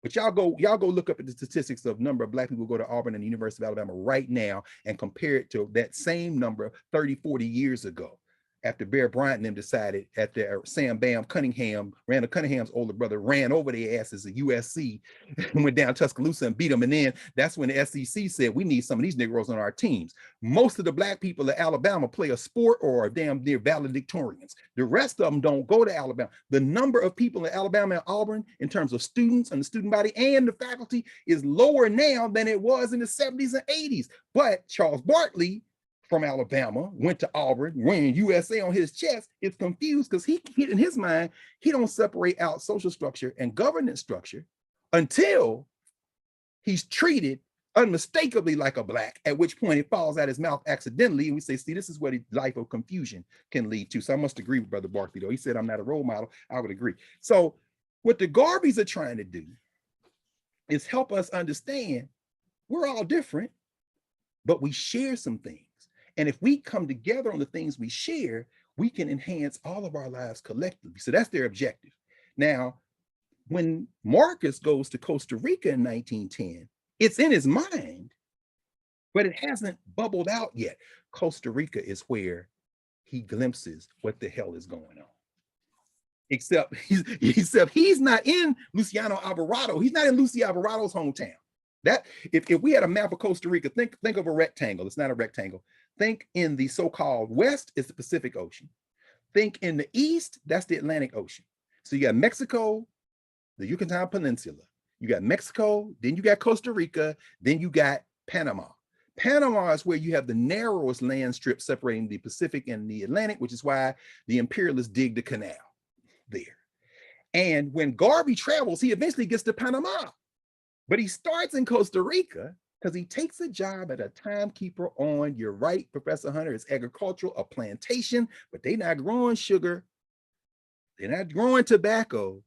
But y'all go look up at the statistics of number of Black people who go to Auburn and the University of Alabama right now and compare it to that same number 30, 40 years ago. After Bear Bryant and them decided after Sam Bam Cunningham, Randall Cunningham's older brother, ran over their asses at USC and went down Tuscaloosa and beat them. And then that's when the SEC said, we need some of these Negroes on our teams. Most of the Black people in Alabama play a sport or are damn near valedictorians. The rest of them don't go to Alabama. The number of people in Alabama and Auburn in terms of students and the student body and the faculty is lower now than it was in the 70s and 80s. But Charles Barkley from Alabama went to Auburn wearing USA on his chest is confused because he in his mind, he don't separate out social structure and governance structure until he's treated unmistakably like a Black, at which point it falls out his mouth accidentally. And we say, see, this is what a life of confusion can lead to. So I must agree with Brother Barkley, though. He said I'm not a role model. I would agree. So what the Garveys are trying to do is help us understand we're all different, but we share some things. And if we come together on the things we share, we can enhance all of our lives collectively. So that's their objective. Now, when Marcus goes to Costa Rica in 1910, it's in his mind, but it hasn't bubbled out yet. Costa Rica is where he glimpses what the hell is going on. Except he's not in Luciano Alvarado. He's not in Lucy Alvarado's hometown. That if we had a map of Costa Rica, think of a rectangle. It's not a rectangle. Think in the so-called west is the Pacific Ocean. Think in the east, that's the Atlantic Ocean. So you got Mexico, the Yucatan Peninsula. You got Mexico, then you got Costa Rica, then you got Panama. Panama is where you have the narrowest land strip separating the Pacific and the Atlantic, which is why the imperialists dig the canal there. And when Garvey travels, he eventually gets to Panama. But he starts in Costa Rica because he takes a job at a timekeeper on, you're right, Professor Hunter, it's agricultural, a plantation, but they're not growing sugar. They're not growing tobacco.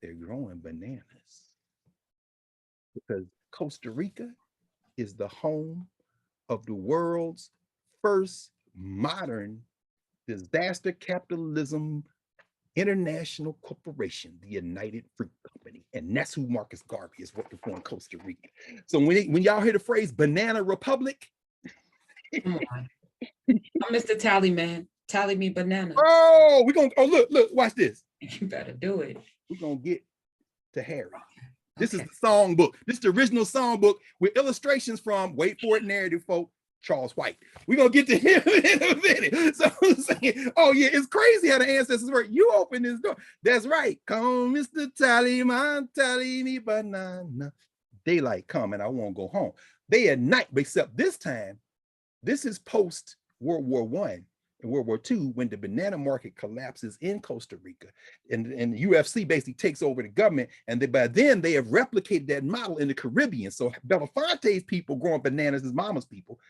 They're growing bananas. Because Costa Rica is the home of the world's first modern disaster capitalism International Corporation, the United Fruit Company. And that's who Marcus Garvey is working for in Costa Rica. So when y'all hear the phrase banana republic, come on. I'm Mr. Tally Man. Tally me banana. oh, look, watch this. You better do it. We're gonna get to Harry. This is the song book. This is the original song book with illustrations from, wait for it, narrative folk, Charles White. We're gonna get to him in a minute. So I'm saying, oh yeah, it's crazy how the ancestors work. You open this door. That's right. Come, Mr. Tallyman, tally me banana. Daylight come and I won't go home. They at night, except this time, this is post World War I and World War II, when the banana market collapses in Costa Rica, and the UFC basically takes over the government, and by then they have replicated that model in the Caribbean. So Belafonte's people growing bananas, his mama's people,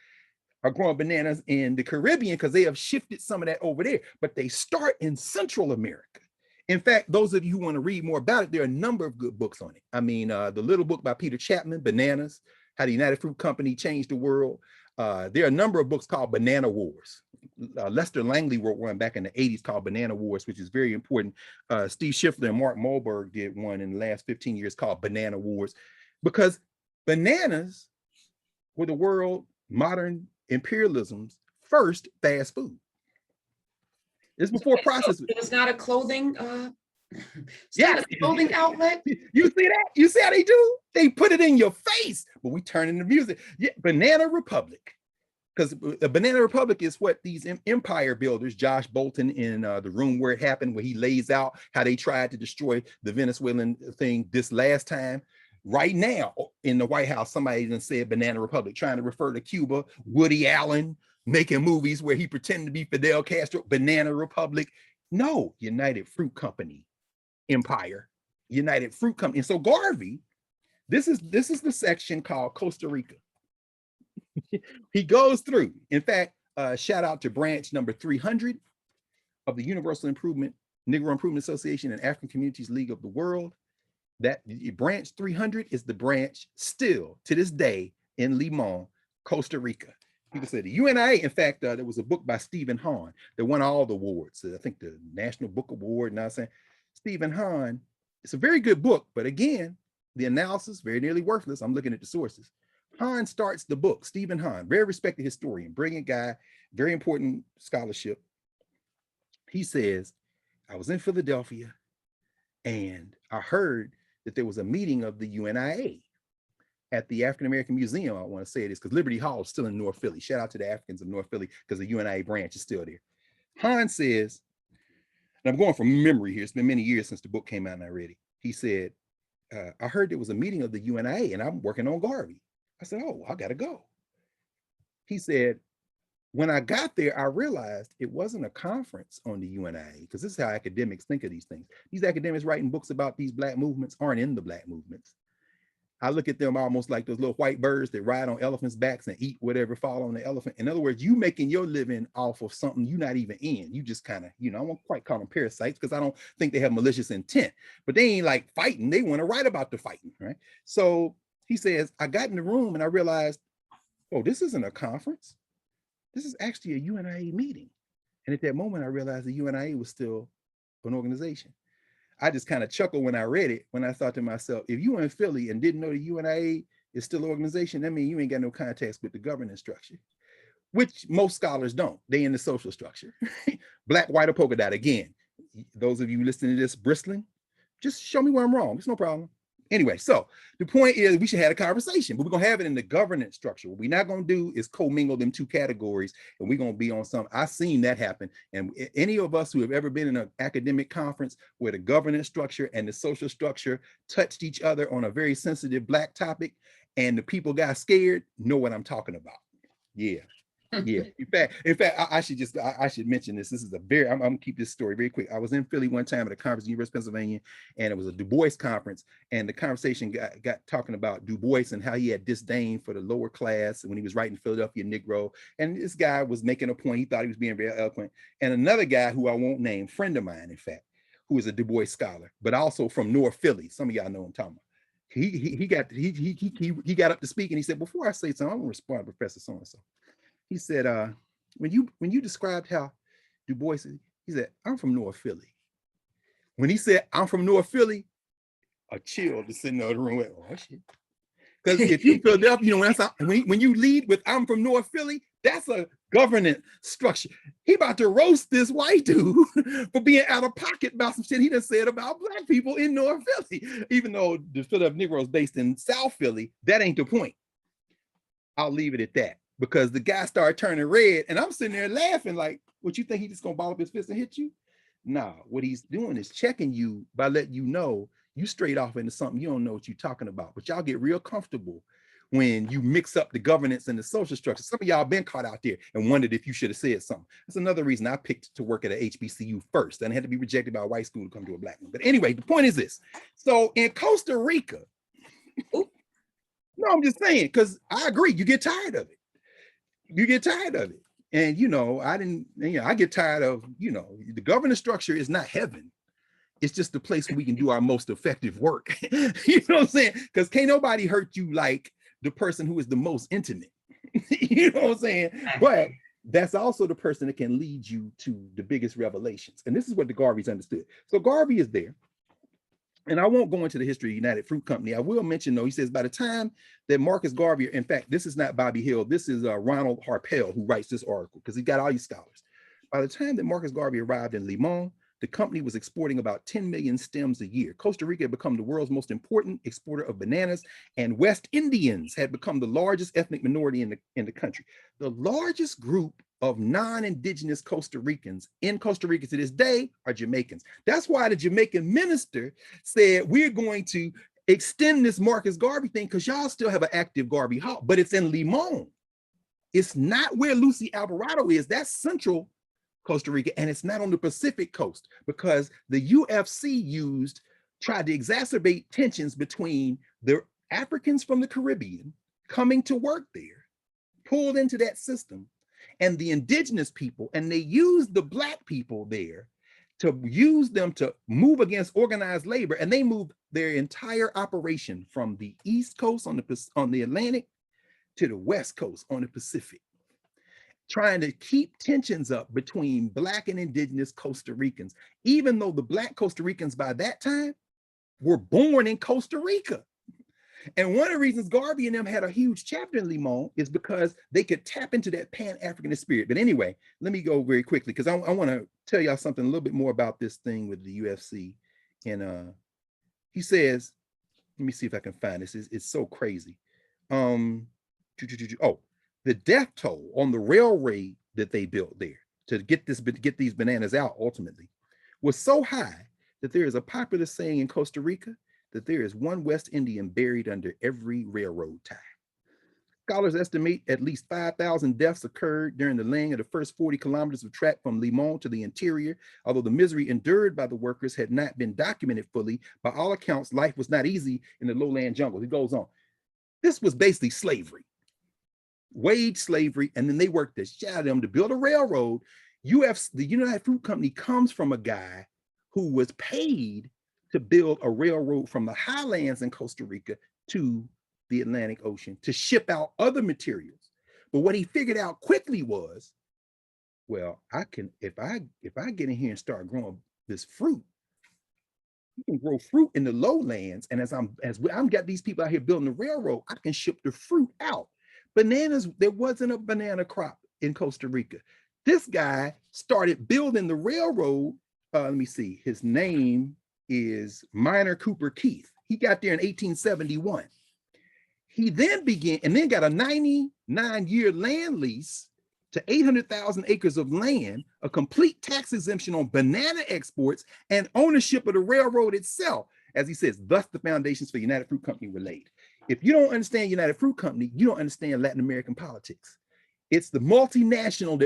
are growing bananas in the Caribbean because they have shifted some of that over there, but they start in Central America. In fact, those of you who want to read more about it, there are a number of good books on it. I mean, the little book by Peter Chapman, Bananas, How the United Fruit Company Changed the World. There are a number of books called Banana Wars. Lester Langley wrote one back in the 80s called Banana Wars, which is very important. Steve Schiffler and Mark Moberg did one in the last 15 years called Banana Wars, because bananas were the world modern imperialism's first fast food. It's before processed. It's not a clothing Yeah, clothing outlet. You see that? You see how they do? They put it in your face, but we turn into music. Yeah, Banana Republic. Because the Banana Republic is what these empire builders, Josh Bolton in The Room Where It Happened, where he lays out how they tried to destroy the Venezuelan thing this last time. Right now in the White House, somebody even said Banana Republic, trying to refer to Cuba, Woody Allen making movies where he pretended to be Fidel Castro, Banana Republic. No, United Fruit Company empire, United Fruit Company. And so Garvey, this is the section called Costa Rica. He goes through, in fact, shout out to branch number 300 of the Universal Improvement, Negro Improvement Association and African Communities League of the World. That branch 300 is the branch still to this day in Limon, Costa Rica. People said the UNIA, in fact, there was a book by Stephen Hahn that won all the awards. I think the National Book Award, and I was saying, Stephen Hahn, it's a very good book, but again, the analysis, very nearly worthless. I'm looking at the sources. Hahn starts the book, Stephen Hahn, very respected historian, brilliant guy, very important scholarship. He says, I was in Philadelphia and I heard that there was a meeting of the UNIA at the African American Museum. I want to say this because Liberty Hall is still in North Philly. Shout out to the Africans of North Philly because the UNIA branch is still there. Hahn says, and I'm going from memory here, it's been many years since the book came out and I read it. He said, I heard there was a meeting of the UNIA and I'm working on Garvey. I said, oh, I gotta go. He said, when I got there, I realized it wasn't a conference on the UNIA, because this is how academics think of these things. These academics writing books about these Black movements aren't in the Black movements. I look at them almost like those little white birds that ride on elephants' backs and eat whatever fall on the elephant. In other words, you making your living off of something you're not even in. You just kind of, I won't quite call them parasites because I don't think they have malicious intent, but they ain't like fighting. They want to write about the fighting, right? So he says, I got in the room and I realized, oh, this isn't a conference. This is actually a UNIA meeting. And at that moment, I realized the UNIA was still an organization. I just kind of chuckled when I read it, when I thought to myself, if you were in Philly and didn't know the UNIA is still an organization, that means you ain't got no context with the governance structure, which most scholars don't. They in the social structure. Black, white, or polka dot. Again, those of you listening to this bristling, just show me where I'm wrong. It's no problem. Anyway, so the point is we should have a conversation, but we're going to have it in the governance structure. What we're not going to do is commingle them two categories, and we're going to be on some. I've seen that happen. And any of us who have ever been in an academic conference where the governance structure and the social structure touched each other on a very sensitive Black topic, and the people got scared, know what I'm talking about. Yeah. Yeah. In fact, I should mention this. This is a very, I'm gonna keep this story very quick. I was in Philly one time at a conference at the University of Pennsylvania, and it was a Du Bois conference, and the conversation got talking about Du Bois and how he had disdain for the lower class when he was writing Philadelphia Negro. And this guy was making a point. He thought he was being very eloquent. And another guy who I won't name, friend of mine, in fact, who is a Du Bois scholar, but also from North Philly. Some of y'all know what I'm talking about. He got up to speak, and he said, before I say something, I'm gonna respond to Professor so-and-so. He said, when you described how Du Bois, he said, I'm from North Philly. When he said, I'm from North Philly, a chill just sitting in the room with, oh shit. Because if you Philadelphia, you know, when you lead with I'm from North Philly, that's a governance structure. He about to roast this white dude for being out of pocket about some shit he done said about black people in North Philly. Even though the Philadelphia Negro is based in South Philly, that ain't the point. I'll leave it at that, because the guy started turning red and I'm sitting there laughing like, what, you think he just gonna ball up his fist and hit you? Nah, what he's doing is checking you by letting you know you straight off into something you don't know what you're talking about. But y'all get real comfortable when you mix up the governance and the social structure. Some of y'all been caught out there and wondered if you should have said something. That's another reason I picked to work at a HBCU first, and I had to be rejected by a white school to come to a black one. But anyway, the point is this. So in Costa Rica, no, I'm just saying, because I agree, you get tired of it. You get tired of it. And, you know, I get tired of, you know, the governance structure is not heaven. It's just the place where we can do our most effective work. You know what I'm saying? Because can't nobody hurt you like the person who is the most intimate. You know what I'm saying? But that's also the person that can lead you to the biggest revelations. And this is what the Garveys understood. So Garvey is there. And I won't go into the history of United Fruit Company. I will mention, though, he says by the time that Marcus Garvey, in fact, this is not Bobby Hill, this is Ronald Harpel who writes this article, because he got all these scholars. By the time that Marcus Garvey arrived in Limon, the company was exporting about 10 million stems a year. Costa Rica had become the world's most important exporter of bananas, and West Indians had become the largest ethnic minority in the country. The largest group of non-indigenous Costa Ricans in Costa Rica to this day are Jamaicans. That's why the Jamaican minister said, we're going to extend this Marcus Garvey thing because y'all still have an active Garvey Hall, but it's in Limon. It's not where Lucy Alvarado is. That's central Costa Rica, and it's not on the Pacific coast, because the UFC tried to exacerbate tensions between the Africans from the Caribbean coming to work there, pulled into that system, and the indigenous people, and they used the black people there to use them to move against organized labor, and they moved their entire operation from the East Coast on the Atlantic to the West Coast on the Pacific, trying to keep tensions up between black and indigenous Costa Ricans, even though the black Costa Ricans by that time were born in Costa Rica. And one of the reasons Garvey and them had a huge chapter in Limon is because they could tap into that Pan Africanist spirit. But anyway, let me go very quickly, because I want to tell y'all something a little bit more about this thing with the UFC. And he says, let me see if I can find this. It's so crazy. Oh, the death toll on the railway that they built there to get these bananas out ultimately was so high that there is a popular saying in Costa Rica that there is one West Indian buried under every railroad tie. Scholars estimate at least 5,000 deaths occurred during the laying of the first 40 kilometers of track from Limon to the interior. Although the misery endured by the workers had not been documented fully, by all accounts, life was not easy in the lowland jungle. He goes on. This was basically slavery, wage slavery, and then they worked the shit out of them to build a railroad. The United Fruit Company comes from a guy who was paid to build a railroad from the highlands in Costa Rica to the Atlantic Ocean to ship out other materials. But what he figured out quickly was, well, I can, if I get in here and start growing this fruit, you can grow fruit in the lowlands. And as I'm got these people out here building the railroad, I can ship the fruit out. Bananas, there wasn't a banana crop in Costa Rica. This guy started building the railroad. Let me see, his name is Minor Cooper Keith. He got there in 1871. He then got a 99-year land lease to 800,000 acres of land, a complete tax exemption on banana exports, and ownership of the railroad itself. As he says, thus the foundations for United Fruit Company were laid. If you don't understand United Fruit Company, you don't understand Latin American politics. It's the multinational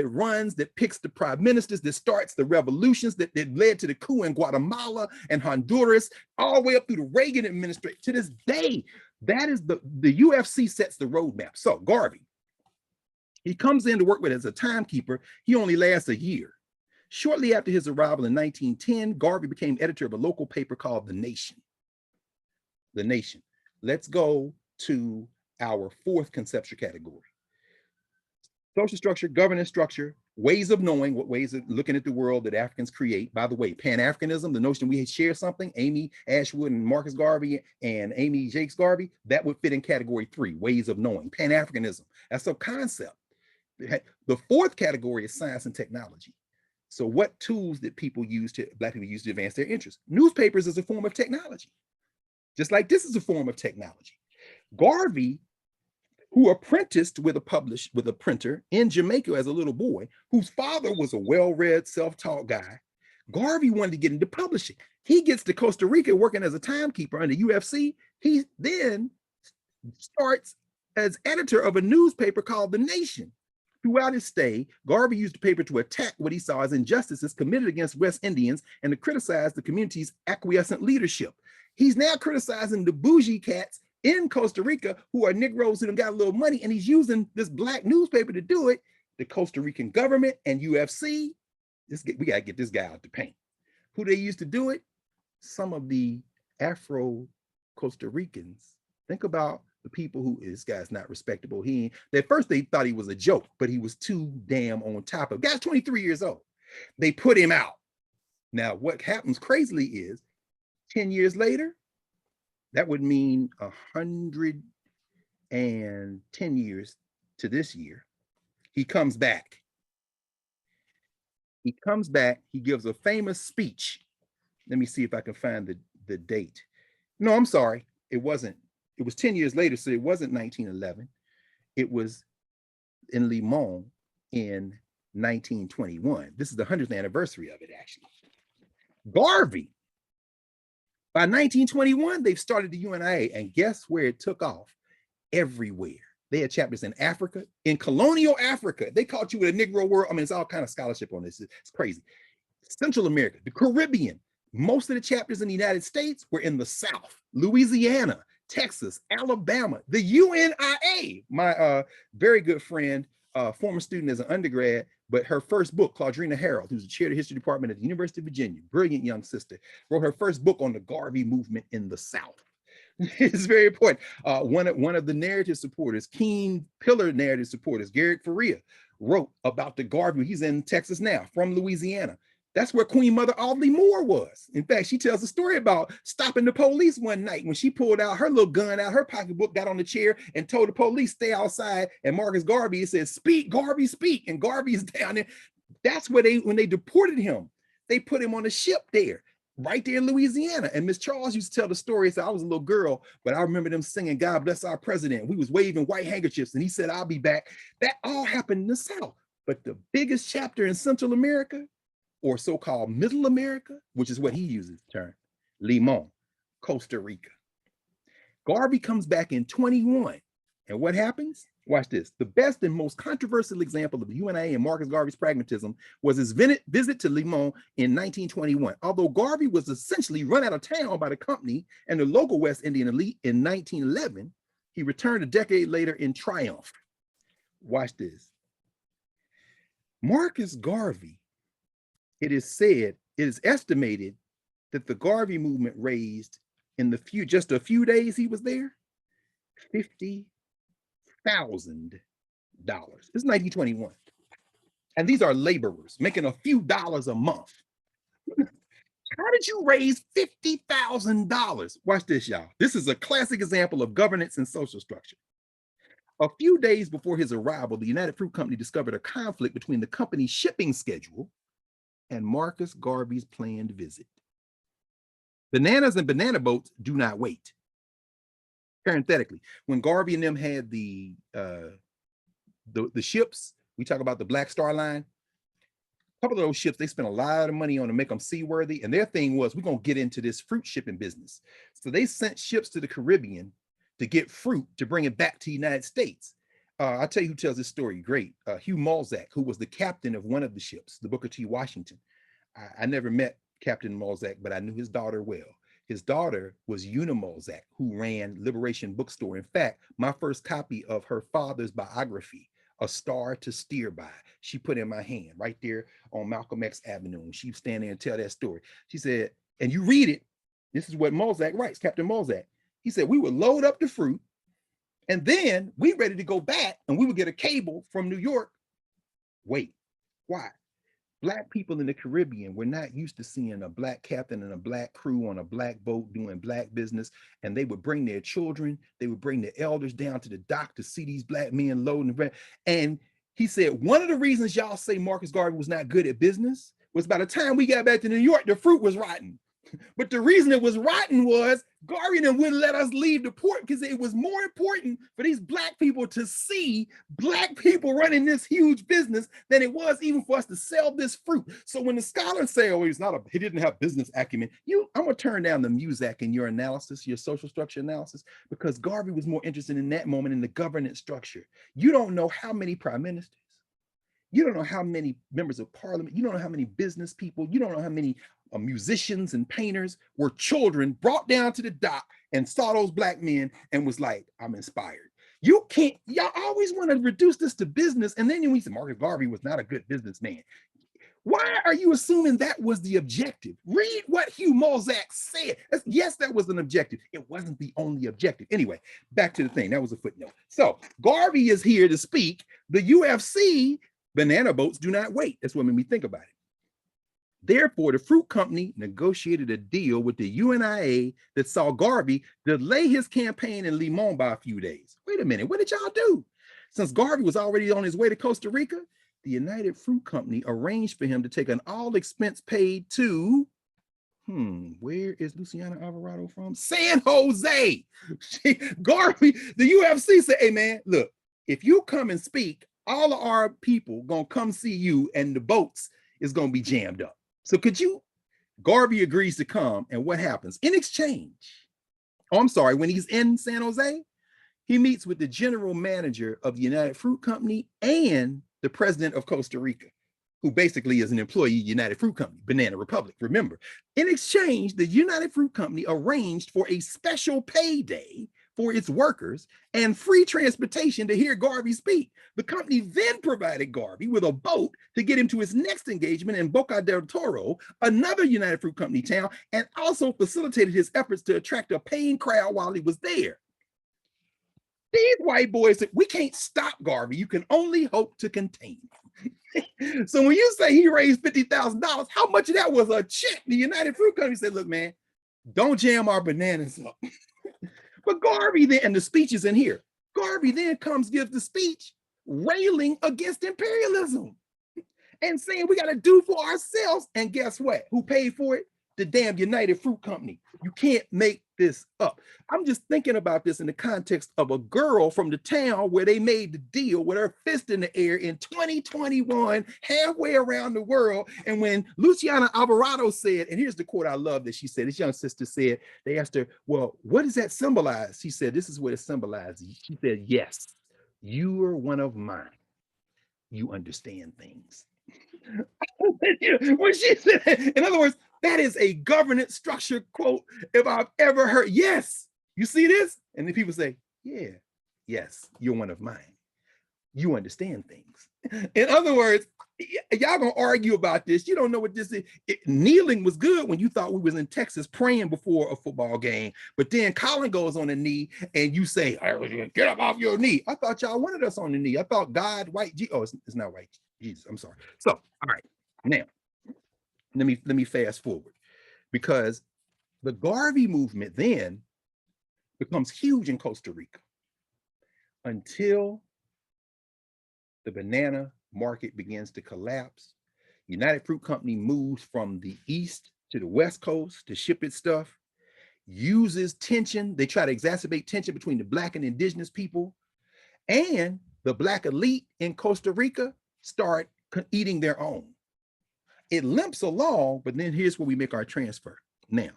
that picks the prime ministers, that starts the revolutions that led to the coup in Guatemala and Honduras, all the way up through the Reagan administration. To this day, that is the UFC sets the roadmap. So Garvey, he comes in to work with as a timekeeper. He only lasts a year. Shortly after his arrival in 1910, Garvey became editor of a local paper called The Nation. The Nation. Let's go to our fourth conceptual category. social structure, governance structure, ways of knowing, what ways of looking at the world that Africans create. By the way, Pan Africanism, the notion we share something, Amy Ashwood and Marcus Garvey and Amy Jakes Garvey, that would fit in category 3, ways of knowing. Pan Africanism, that's a concept. The fourth category is science and technology. So what tools did Black people use to advance their interests? Newspapers is a form of technology, just like this is a form of technology. Garvey, who apprenticed with a printer in Jamaica as a little boy, whose father was a well-read, self-taught guy, Garvey wanted to get into publishing. He gets to Costa Rica working as a timekeeper under UFC. He then starts as editor of a newspaper called The Nation. Throughout his stay, Garvey used the paper to attack what he saw as injustices committed against West Indians and to criticize the community's acquiescent leadership. He's now criticizing the bougie cats in Costa Rica who are Negroes who got a little money, and he's using this Black newspaper to do it. The Costa Rican government and UFC, we got to get this guy out the paint. Who they used to do it? Some of the Afro-Costa Ricans. Think about the people who, this guy's not respectable. At first they thought he was a joke, but he was too damn on top of it. Guy's 23 years old. They put him out. Now, what happens crazily is 10 years later, that would mean 110 years to this year. He comes back. He gives a famous speech. Let me see if I can find the date. No, I'm sorry. It wasn't. It was 10 years later, so it wasn't 1911. It was in Limon in 1921. This is the 100th anniversary of it, actually. Garvey, by 1921, they've started the UNIA, and guess where it took off? Everywhere. They had chapters in Africa, in colonial Africa. They caught you with a Negro world. I mean, it's all kind of scholarship on this. It's crazy. Central America, the Caribbean. Most of the chapters in the United States were in the South, Louisiana, Texas, Alabama, the UNIA. My very good friend, former student as an undergrad, but her first book, Claudrina Harold, who's the chair of the history department at the University of Virginia, brilliant young sister, wrote her first book on the Garvey movement in the South. It's very important. One of the narrative supporters, keen pillar narrative supporters, Garrick Faria, wrote about the Garvey. He's in Texas now, from Louisiana. That's where Queen Mother Audley Moore was. In fact, she tells a story about stopping the police one night when she pulled out her little gun out her pocketbook, got on the chair and told the police, stay outside. And Marcus Garvey said, speak, Garvey, speak. And Garvey is down there. That's where when they deported him, they put him on a ship there, right there in Louisiana. And Miss Charles used to tell the story. So I was a little girl, but I remember them singing, God bless our president. We was waving white handkerchiefs and he said, I'll be back. That all happened in the South. But the biggest chapter in Central America, or so-called Middle America, which is what he uses the term, Limon, Costa Rica. Garvey comes back in 21. And what happens? Watch this. The best and most controversial example of the UNIA and Marcus Garvey's pragmatism was his visit to Limon in 1921. Although Garvey was essentially run out of town by the company and the local West Indian elite in 1911, he returned a decade later in triumph. Watch this. Marcus Garvey, it is estimated that the Garvey movement raised in just a few days he was there, $50,000. It's 1921. And these are laborers making a few dollars a month. How did you raise $50,000? Watch this, y'all. This is a classic example of governance and social structure. A few days before his arrival, the United Fruit Company discovered a conflict between the company's shipping schedule and Marcus Garvey's planned visit. Bananas and banana boats do not wait. Parenthetically, when Garvey and them had the ships, we talk about the Black Star Line, a couple of those ships, they spent a lot of money on to make them seaworthy, and their thing was, we're gonna get into this fruit shipping business. So they sent ships to the Caribbean to get fruit to bring it back to the United States. I'll tell you who tells this story great. Hugh Malzac, who was the captain of one of the ships, the Booker T. Washington. I never met Captain Malzac, but I knew his daughter well. His daughter was Una Malzac, who ran Liberation Bookstore. In fact, my first copy of her father's biography, A Star to Steer By, she put in my hand right there on Malcolm X Avenue. And she was standing there and tell that story. She said, and you read it, this is what Malzac writes, Captain Malzac. He said, we would load up the fruit, and then we ready to go back, and we would get a cable from New York wait. Why? Black people in the Caribbean were not used to seeing a black captain and a black crew on a black boat doing black business. And they would bring their children, they would bring their elders down to the dock to see these black men loading. And he said, one of the reasons y'all say Marcus Garvey was not good at business was by the time we got back to New York, the fruit was rotten. But the reason it was rotten was Garvey wouldn't let us leave the port because it was more important for these black people to see black people running this huge business than it was even for us to sell this fruit. So when the scholars say, oh, he didn't have business acumen, I'm gonna turn down the Muzak in your analysis, your social structure analysis, because Garvey was more interested in that moment in the governance structure. You don't know how many prime ministers, you don't know how many members of parliament, you don't know how many business people, you don't know how many musicians and painters were children brought down to the dock and saw those black men and was like, I'm inspired. You can't, y'all always want to reduce this to business. And then when we say Marcus Garvey was not a good businessman, why are you assuming that was the objective? Read what Hugh Mozak said. Yes, that was an objective. It wasn't the only objective. Anyway, back to the thing. That was a footnote. So Garvey is here to speak. The UFC, banana boats do not wait. That's what made me think about it. Therefore, the fruit company negotiated a deal with the UNIA that saw Garvey delay his campaign in Limon by a few days. Wait a minute, what did y'all do? Since Garvey was already on his way to Costa Rica, the United Fruit Company arranged for him to take an all expense paid to, where is Luciana Alvarado from? San Jose. Garvey, the UFC said, hey man, look, if you come and speak, all of our people gonna come see you and the boats is gonna be jammed up. So could you, Garvey agrees to come, and what happens? In exchange, when he's in San Jose, he meets with the general manager of the United Fruit Company and the president of Costa Rica, who basically is an employee of United Fruit Company, Banana Republic, remember. In exchange, the United Fruit Company arranged for a special payday for its workers and free transportation to hear Garvey speak. The company then provided Garvey with a boat to get him to his next engagement in Boca del Toro, another United Fruit Company town, and also facilitated his efforts to attract a paying crowd while he was there. These white boys said, we can't stop Garvey. You can only hope to contain him. So when you say he raised $50,000, how much of that was a check? The United Fruit Company said, look, man, don't jam our bananas up. But Garvey then, and the speech is in here, Garvey then gives the speech railing against imperialism and saying we got to do for ourselves. And guess what? Who paid for it? The damn United Fruit Company. You can't make this up. I'm just thinking about this in the context of a girl from the town where they made the deal with her fist in the air in 2021, halfway around the world. And when Luciana Alvarado said, and here's the quote I love that she said, this young sister said, they asked her, well, what does that symbolize? She said, this is what it symbolizes. She said, yes, you are one of mine. You understand things. When she said, in other words, that is a governance structure quote if I've ever heard. Yes, you see this? And then people say, yeah, yes, you're one of mine. You understand things. In other words, y'all gonna argue about this. You don't know what this is. Kneeling was good when you thought we was in Texas praying before a football game, but then Colin goes on a knee and you say, get up off your knee. I thought y'all wanted us on the knee. I thought God, white Jesus. Oh, it's not white Jesus. I'm sorry. So, all right, now let me fast forward, because the Garvey movement then becomes huge in Costa Rica until the banana market begins to collapse. United Fruit Company moves from the east to the west coast to ship its stuff, uses tension. They try to exacerbate tension between the Black and indigenous people, and the Black elite in Costa Rica start eating their own. It limps along, but then here's where we make our transfer now,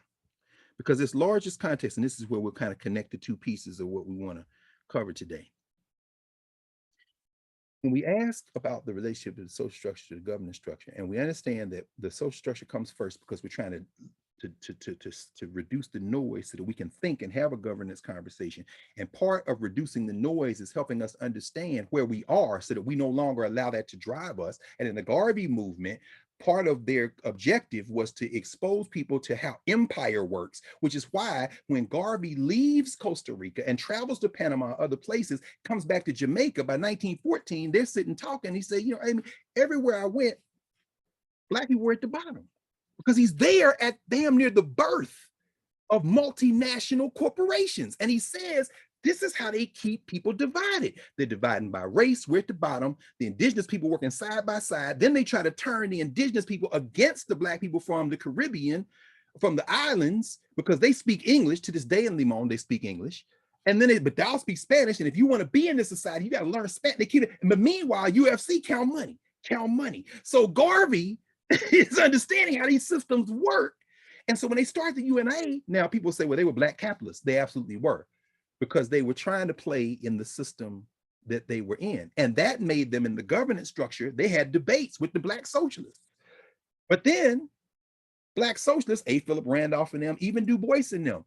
because this largest context, and this is where we'll kind of connect the two pieces of what we want to cover today. When we ask about the relationship to the social structure, to the governance structure, and we understand that the social structure comes first because we're trying to reduce the noise so that we can think and have a governance conversation. And part of reducing the noise is helping us understand where we are so that we no longer allow that to drive us. And in the Garvey movement, part of their objective was to expose people to how empire works, which is why when Garvey leaves Costa Rica and travels to Panama, other places, comes back to Jamaica by 1914, they're sitting talking. He said, you know, I mean, everywhere I went, Black people were at the bottom because he's there at damn near the birth of multinational corporations. And he says, this is how they keep people divided. They're dividing by race. We're at the bottom. The indigenous people working side by side. Then they try to turn the indigenous people against the Black people from the Caribbean, from the islands, because they speak English. To this day in Limon, they speak English. And then but they all speak Spanish. And if you want to be in this society, you got to learn Spanish. They keep it. But meanwhile, UFC count money. So Garvey is understanding how these systems work. And so when they started the UNA, now people say, well, they were Black capitalists. They absolutely were, because they were trying to play in the system that they were in. And that made them, in the governance structure, they had debates with the Black socialists. But then Black socialists, A. Philip Randolph and them, even Du Bois and them,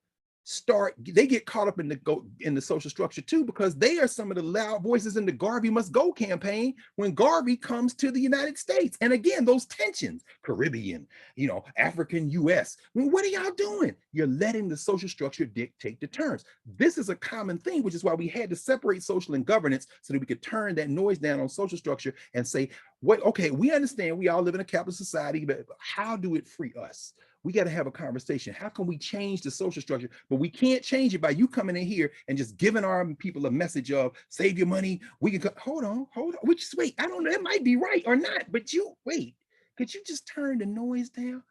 they get caught up in the social structure too, because they are some of the loud voices in the Garvey Must Go campaign when Garvey comes to the United States. And again, those tensions, Caribbean, you know, African US. I mean, what are y'all doing? You're letting the social structure dictate the terms. This is a common thing, which is why we had to separate social and governance so that we could turn that noise down on social structure and say, what, okay, we understand we all live in a capitalist society, but how do it free us? We got to have a conversation. How can we change the social structure? But we can't change it by you coming in here and just giving our people a message of save your money. We can hold on. Just wait. I don't know. It might be right or not, but you wait. Could you just turn the noise down?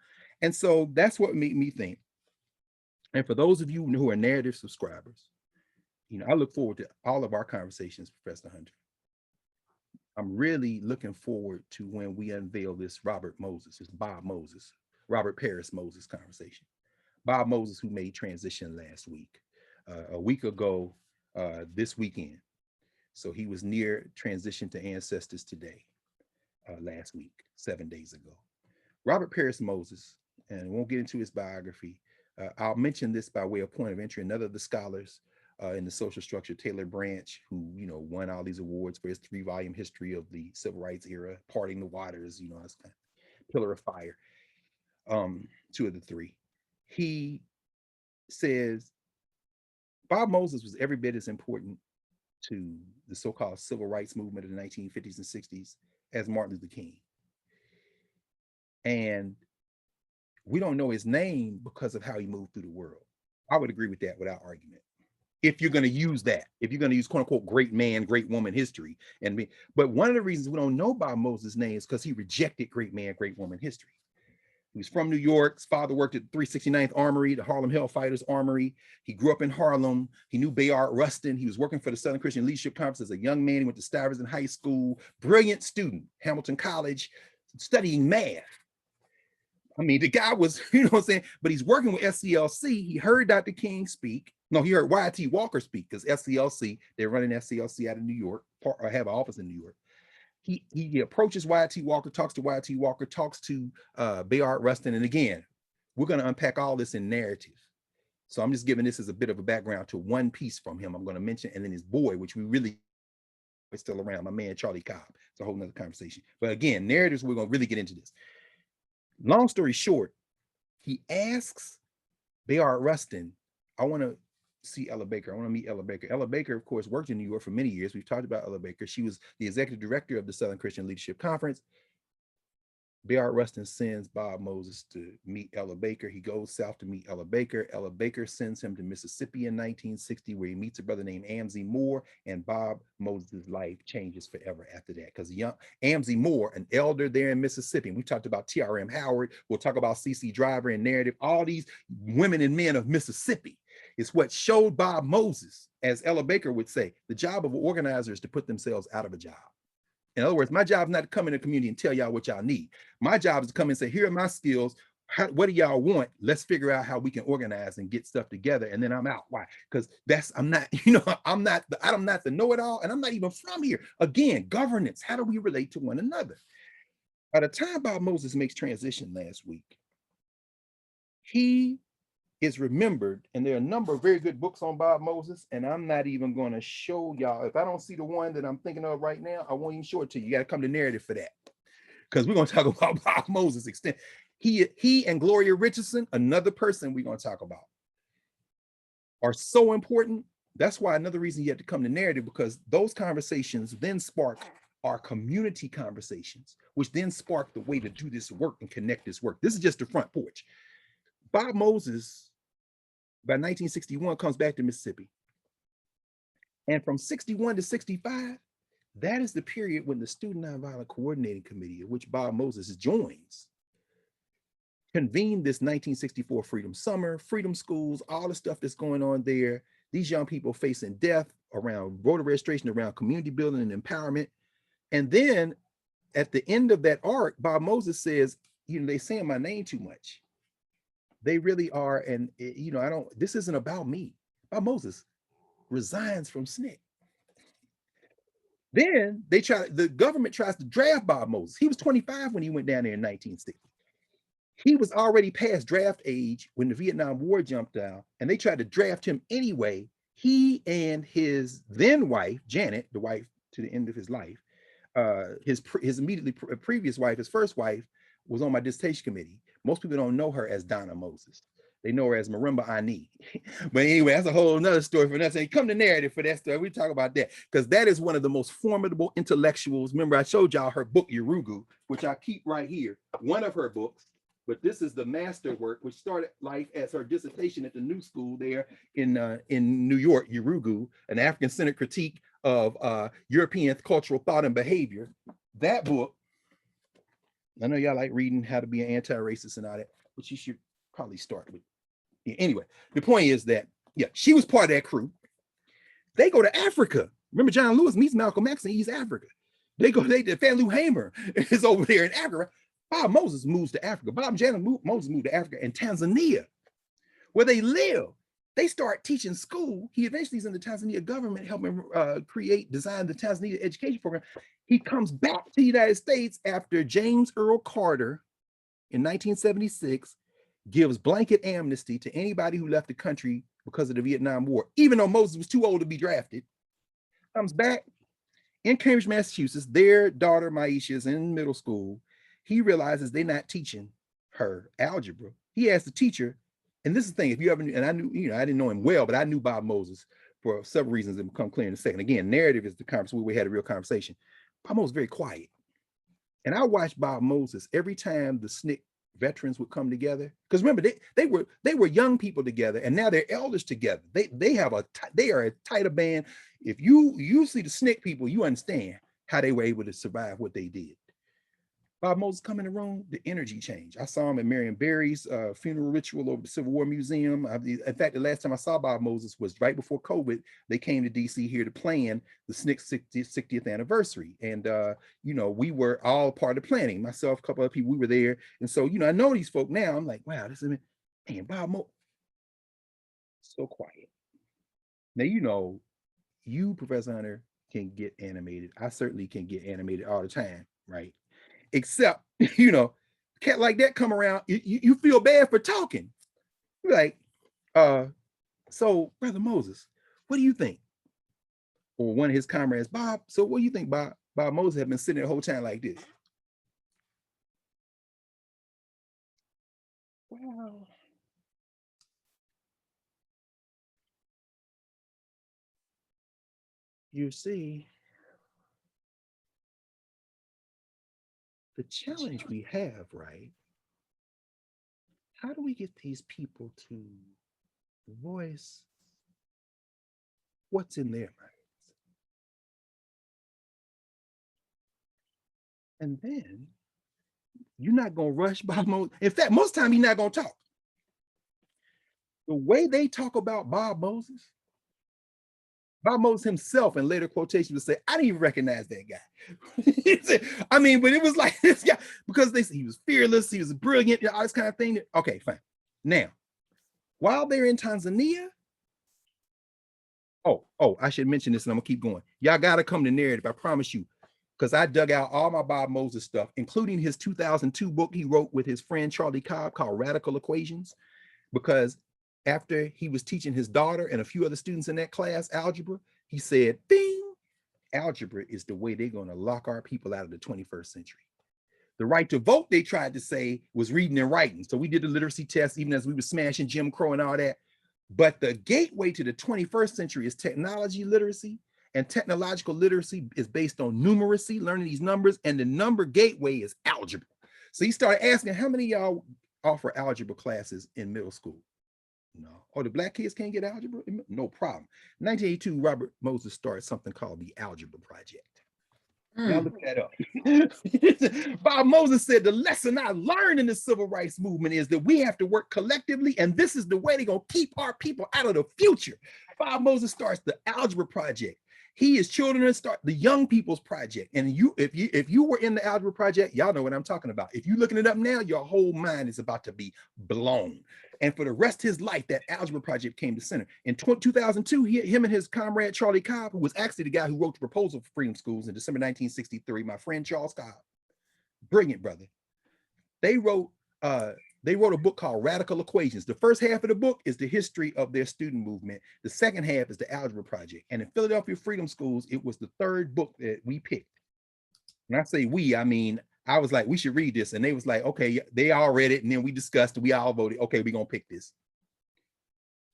And so that's what made me think. And for those of you who are narrative subscribers, you know, I look forward to all of our conversations, Professor Hunter. I'm really looking forward to when we unveil this Robert Paris Moses conversation. Bob Moses, who made transition last week, a week ago, this weekend. So he was near transition to ancestors today, last week, 7 days ago. Robert Paris Moses, and I won't get into his biography. I'll mention this by way of point of entry. Another of the scholars in the social structure, Taylor Branch, who, you know, won all these awards for his 3-volume history of the civil rights era, Parting the Waters, you know, that's kind of pillar of fire. 2 of the 3. He says Bob Moses was every bit as important to the so-called civil rights movement of the 1950s and 60s as Martin Luther King. And we don't know his name because of how he moved through the world. I would agree with that without argument. If you're going to use that, if you're going to use quote unquote great man, great woman history. But one of the reasons we don't know Bob Moses' name is because he rejected great man, great woman history. He was from New York. His father worked at the 369th Armory, the Harlem Hellfighters Armory. He grew up in Harlem. He knew Bayard Rustin. He was working for the Southern Christian Leadership Conference as a young man. He went to Stuyvesant High School, brilliant student, Hamilton College, studying math. I mean, the guy was, you know what I'm saying? But he's working with SCLC. He heard Dr. King speak. No, he heard Y.T. Walker speak, because SCLC, they're running SCLC out of New York, or have an office in New York. He approaches Y.T. Walker, talks to Y.T. Walker, talks to Bayard Rustin. And again, we're going to unpack all this in narrative. So I'm just giving this as a bit of a background to one piece from him I'm going to mention, and then his boy, which we really is still around, my man, Charlie Cobb. It's a whole nother conversation. But again, narratives, we're going to really get into this. Long story short, he asks Bayard Rustin, I want to see Ella Baker. I want to meet Ella Baker. Ella Baker, of course, worked in New York for many years. We've talked about Ella Baker. She was the executive director of the Southern Christian Leadership Conference. Bayard Rustin sends Bob Moses to meet Ella Baker. He goes south to meet Ella Baker. Ella Baker sends him to Mississippi in 1960, where he meets a brother named Amzie Moore, and Bob Moses' life changes forever after that. Because young Amzie Moore, an elder there in Mississippi, and we talked about T.R.M. Howard, we'll talk about C.C. Driver and narrative, all these women and men of Mississippi is what showed Bob Moses, as Ella Baker would say, the job of an organizer is to put themselves out of a job. In other words, my job is not to come in the community and tell y'all what y'all need. My job is to come and say, here are my skills. What do y'all want? Let's figure out how we can organize and get stuff together. And then I'm out. Why? Because I'm not the know-it-all, and I'm not even from here. Again, governance. How do we relate to one another? By the time Bob Moses makes transition last week, he is remembered, and there are a number of very good books on Bob Moses, and I'm not even going to show y'all. If I don't see the one that I'm thinking of right now, I won't even show it to you. You got to come to narrative for that. because we're going to talk about Bob Moses extent. He and Gloria Richardson, another person we're going to talk about, are so important. That's why another reason you have to come to narrative, because those conversations then spark our community conversations, which then spark the way to do this work and connect this work. This is just the front porch. Bob Moses, by 1961, comes back to Mississippi. And from 61 to 65, that is the period when the Student Nonviolent Coordinating Committee, of which Bob Moses joins, convened this 1964 Freedom Summer, Freedom Schools, all the stuff that's going on there. These young people facing death around voter registration, around community building and empowerment. And then at the end of that arc, Bob Moses says, you know, they're saying my name too much. They really are. And, you know, this isn't about me. Bob Moses resigns from SNCC. Then the government tries to draft Bob Moses. He was 25 when he went down there in 1960. He was already past draft age when the Vietnam War jumped out, and they tried to draft him anyway. He and his then wife, Janet, the wife to the end of his life, his immediately previous wife, his first wife, was on my dissertation committee. Most people don't know her as Donna Moses. They know her as Marimba Ani. But anyway, that's a whole nother story for that. So come to narrative for that story. We talk about that because that is one of the most formidable intellectuals. Remember, I showed y'all her book, Yurugu, which I keep right here. One of her books, but this is the master work, which started life as her dissertation at the New School there in New York, Yurugu, an African-centered critique of European cultural thought and behavior. That book, I know y'all like reading how to be an anti-racist and all that, but you should probably start with. Anyway, the point is that, yeah, she was part of that crew. They go to Africa. Remember, John Lewis meets Malcolm X in East Africa. Fanlou Hamer is over there in Africa. Bob Moses moves to Africa. Bob and Janet Moses moved to Africa and Tanzania, where they live. They start teaching school. He eventually is in the Tanzania government, helping design the Tanzania education program. He comes back to the United States after James Earl Carter in 1976 gives blanket amnesty to anybody who left the country because of the Vietnam War, even though Moses was too old to be drafted. Comes back in Cambridge, Massachusetts. Their daughter Maisha is in middle school. He realizes they're not teaching her algebra. He asked the teacher, and this is the thing, if you ever knew, and I knew, you know, I didn't know him well, but I knew Bob Moses for several reasons that become clear in a second. Again, narrative is the conversation where we had a real conversation. Bob Moses was very quiet. And I watched Bob Moses every time the SNCC veterans would come together, because remember they were young people together, and now they're elders together. They are a tighter band. If you see the SNCC people, you understand how they were able to survive what they did. Bob Moses come in the room, the energy changed. I saw him at Marion Barry's funeral ritual over the Civil War Museum. In fact, the last time I saw Bob Moses was right before COVID. They came to DC here to plan the SNCC 60th anniversary. And, you know, we were all part of the planning. Myself, a couple of people, we were there. And so, you know, I know these folk now. I'm like, wow, this is, man, Bob Moses, so quiet. Now, you know, you, Professor Hunter, can get animated. I certainly can get animated all the time, right? Except, you know, cat like that come around, you feel bad for talking. You're like, so Brother Moses, what do you think? Or one of his comrades, Bob, so what do you think, Bob? Bob Moses had been sitting the whole time like this. Wow. You see, the challenge we have, right? How do we get these people to voice what's in their minds? And then you're not going to rush Bob Moses. In fact, most of the time, he's not going to talk. The way they talk about Bob Moses himself in later quotations would say, I didn't even recognize that guy. I mean, but it was like this guy, because they said he was fearless, he was brilliant, all this kind of thing. Okay, fine. Now, while they're in Tanzania, I should mention this and I'm gonna keep going. Y'all gotta come to narrative, I promise you, because I dug out all my Bob Moses stuff, including his 2002 book he wrote with his friend Charlie Cobb called Radical Equations, because after he was teaching his daughter and a few other students in that class algebra, he said, bing, algebra is the way they're going to lock our people out of the 21st century. The right to vote, they tried to say, was reading and writing. So we did the literacy test, even as we were smashing Jim Crow and all that. But the gateway to the 21st century is technology literacy, and technological literacy is based on numeracy, learning these numbers, and the number gateway is algebra. So he started asking, how many of y'all offer algebra classes in middle school? No. Oh, the black kids can't get algebra? No problem. 1982, Robert Moses started something called the Algebra Project. Now look that up. Bob Moses said, the lesson I learned in the civil rights movement is that we have to work collectively, and this is the way they're going to keep our people out of the future. Bob Moses starts the Algebra Project. He is children and start the Young People's Project. And if you were in the Algebra Project, y'all know what I'm talking about. If you're looking it up now, your whole mind is about to be blown. And for the rest of his life, that Algebra Project came to center. In 2002, him and his comrade, Charlie Cobb, who was actually the guy who wrote the proposal for Freedom Schools in December 1963, my friend Charles Cobb, brilliant brother. They wrote a book called Radical Equations. The first half of the book is the history of their student movement. The second half is the Algebra Project. And in Philadelphia Freedom Schools, it was the third book that we picked. When I say we, I mean, I was like, we should read this. And they was like, okay, they all read it. And then we discussed it. We all voted, okay, we're going to pick this.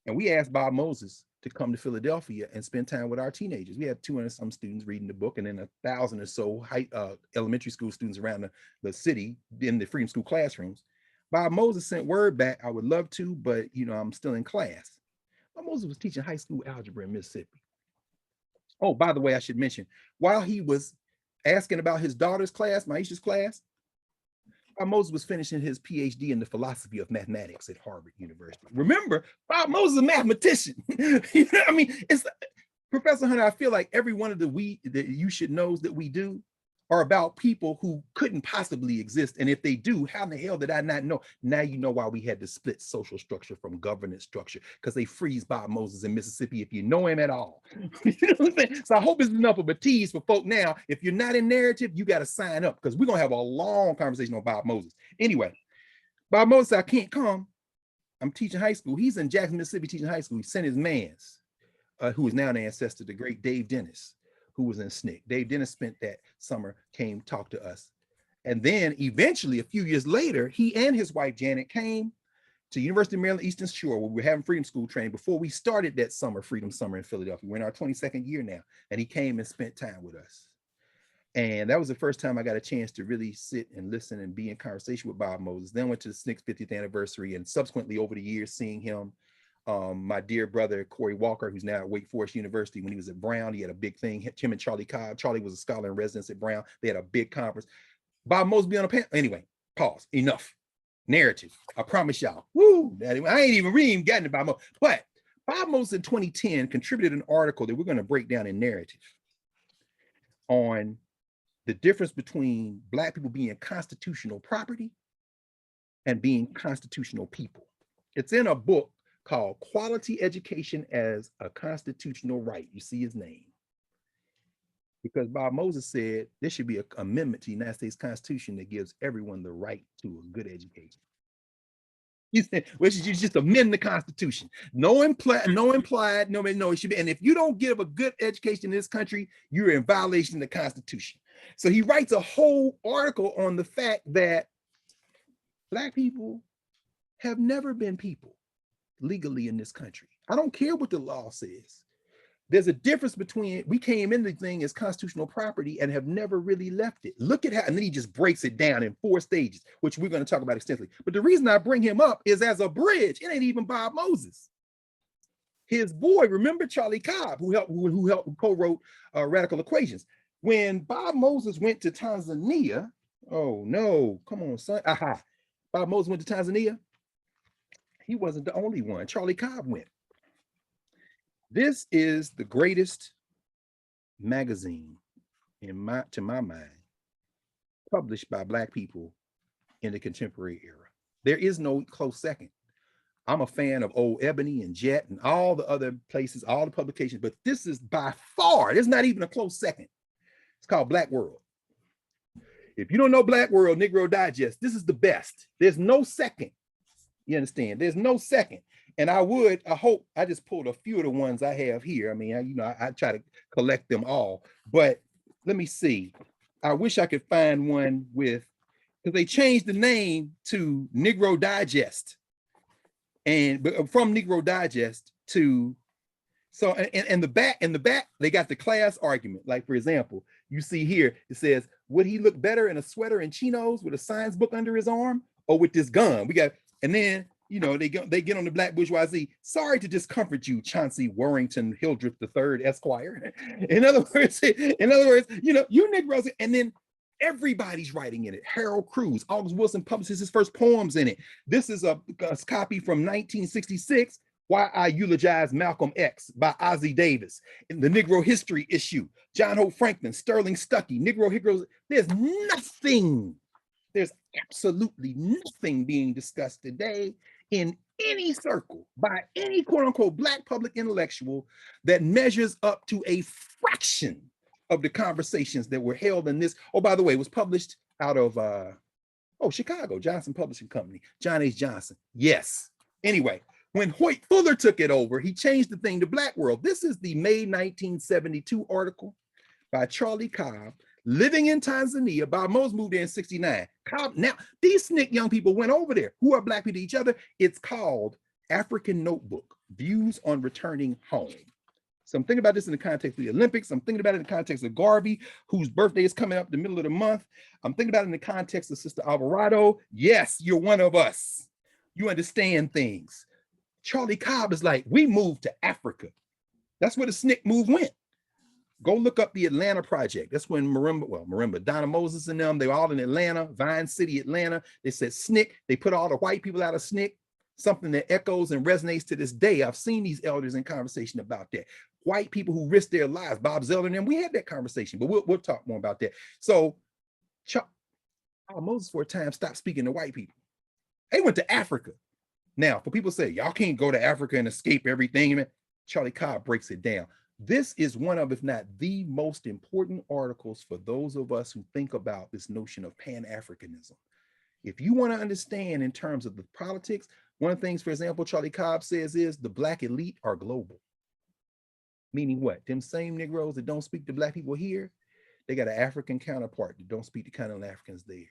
And we asked Bob Moses to come to Philadelphia and spend time with our teenagers. We had 200 some students reading the book, and then 1,000 or so elementary school students around the city in the Freedom School classrooms. Bob Moses sent word back, I would love to, but I'm still in class. Bob Moses was teaching high school algebra in Mississippi. Oh, by the way, I should mention, while he was asking about his daughter's class, Maisha's class, Bob Moses was finishing his PhD in the philosophy of mathematics at Harvard University. Remember, Bob Moses is a mathematician. I mean, it's Professor Hunter, I feel like every one of the you should knows that we do are about people who couldn't possibly exist. And if they do, how in the hell did I not know? Now you know why we had to split social structure from governance structure, because they freeze Bob Moses in Mississippi if you know him at all. You know what I'm saying? So I hope it's enough of a tease for folk now. If you're not in narrative, you got to sign up, because we're going to have a long conversation on Bob Moses. Anyway, Bob Moses, I can't come. I'm teaching high school. He's in Jackson, Mississippi teaching high school. He sent his mans, who is now an ancestor, the great Dave Dennis, who was in SNCC. Dave Dennis spent that summer, came talk to us. And then eventually, a few years later, he and his wife, Janet, came to University of Maryland, Eastern Shore, where we were having Freedom School training before we started that summer, Freedom Summer in Philadelphia. We're in our 22nd year now. And he came and spent time with us. And that was the first time I got a chance to really sit and listen and be in conversation with Bob Moses. Then went to the SNCC's 50th anniversary, and subsequently over the years, seeing him, my dear brother, Corey Walker, who's now at Wake Forest University. When he was at Brown, he had a big thing, him and Charlie Cobb. Charlie was a scholar in residence at Brown. They had a big conference. Bob Moses be on a panel. Anyway, pause, enough. Narrative, I promise y'all. Woo, I ain't even gotten about Moses. But Bob Moses in 2010 contributed an article that we're gonna break down in narrative on the difference between Black people being constitutional property and being constitutional people. It's in a book called Quality Education as a Constitutional Right. You see his name. Because Bob Moses said there should be an amendment to the United States Constitution that gives everyone the right to a good education. He said, which is you just amend the Constitution. No implied, no, it should be. And if you don't give a good education in this country, you're in violation of the Constitution. So he writes a whole article on the fact that Black people have never been people legally in this country. I don't care what the law says. There's a difference between, we came in the thing as constitutional property and have never really left it. Look at how, and then he just breaks it down in 4 stages, which we're going to talk about extensively. But the reason I bring him up is as a bridge. It ain't even Bob Moses. His boy, remember Charlie Cobb, who co-wrote Radical Equations. When Bob Moses went to Tanzania, oh no, come on, son. Aha. Bob Moses went to Tanzania. He wasn't the only one. Charlie Cobb went. This is the greatest magazine to my mind, published by Black people in the contemporary era. There is no close second. I'm a fan of Old Ebony and Jet and all the other places, all the publications, but this is by far, there's not even a close second. It's called Black World. If you don't know Black World, Negro Digest, this is the best. There's no second. You understand? There's no second. And I hope, I just pulled a few of the ones I have here. I mean, I try to collect them all, but let me see. I wish I could find one with because they changed the name to Negro Digest, and from Negro Digest to, so in the back they got the class argument. Like, for example, you see here it says, would he look better in a sweater and chinos with a science book under his arm, or with this gun? We got, and then they get on the black bourgeoisie. Sorry to discomfort you, Chauncey Warrington Hildreth III Esquire. In other words, you Negroes, and then everybody's writing in it. Harold Cruz, August Wilson publishes his first poems in it. This is a copy from 1966. Why I Eulogize Malcolm X by Ozzie Davis. In the Negro History issue, John Hope Franklin, Sterling Stuckey, Negro Higgles. There's absolutely nothing being discussed today in any circle by any quote unquote black public intellectual that measures up to a fraction of the conversations that were held in this. Oh, by the way, it was published out of Chicago, Johnson Publishing Company, John H. Johnson. Yes. Anyway, when Hoyt Fuller took it over, he changed the thing to Black World. This is the May 1972 article by Charlie Cobb, living in Tanzania. Bob Moses moved there in 69. Cobb, now these SNCC young people went over there. Who are black people to each other? It's called African Notebook, Views on Returning Home. So I'm thinking about this in the context of the Olympics. I'm thinking about it in the context of Garvey, whose birthday is coming up the middle of the month. I'm thinking about it in the context of Sister Alvarado. Yes, you're one of us. You understand things. Charlie Cobb is like, we moved to Africa. That's where the SNCC move went. Go look up the Atlanta Project. That's when Marimba, Donna Moses and them, they were all in Atlanta, Vine City, Atlanta. They said SNCC, they put all the white people out of SNCC, something that echoes and resonates to this day. I've seen these elders in conversation about that. White people who risked their lives, Bob Zeller and them, we had that conversation, but we'll talk more about that. So Moses for a time stopped speaking to white people. They went to Africa. Now, for people say, y'all can't go to Africa and escape everything, Charlie Cobb breaks it down. This is one of, if not the most important articles for those of us who think about this notion of Pan Africanism. If you want to understand in terms of the politics, one of the things, for example, Charlie Cobb says is the black elite are global. Meaning what? Them same Negroes that don't speak to black people here, they got an African counterpart that don't speak to continental Africans there.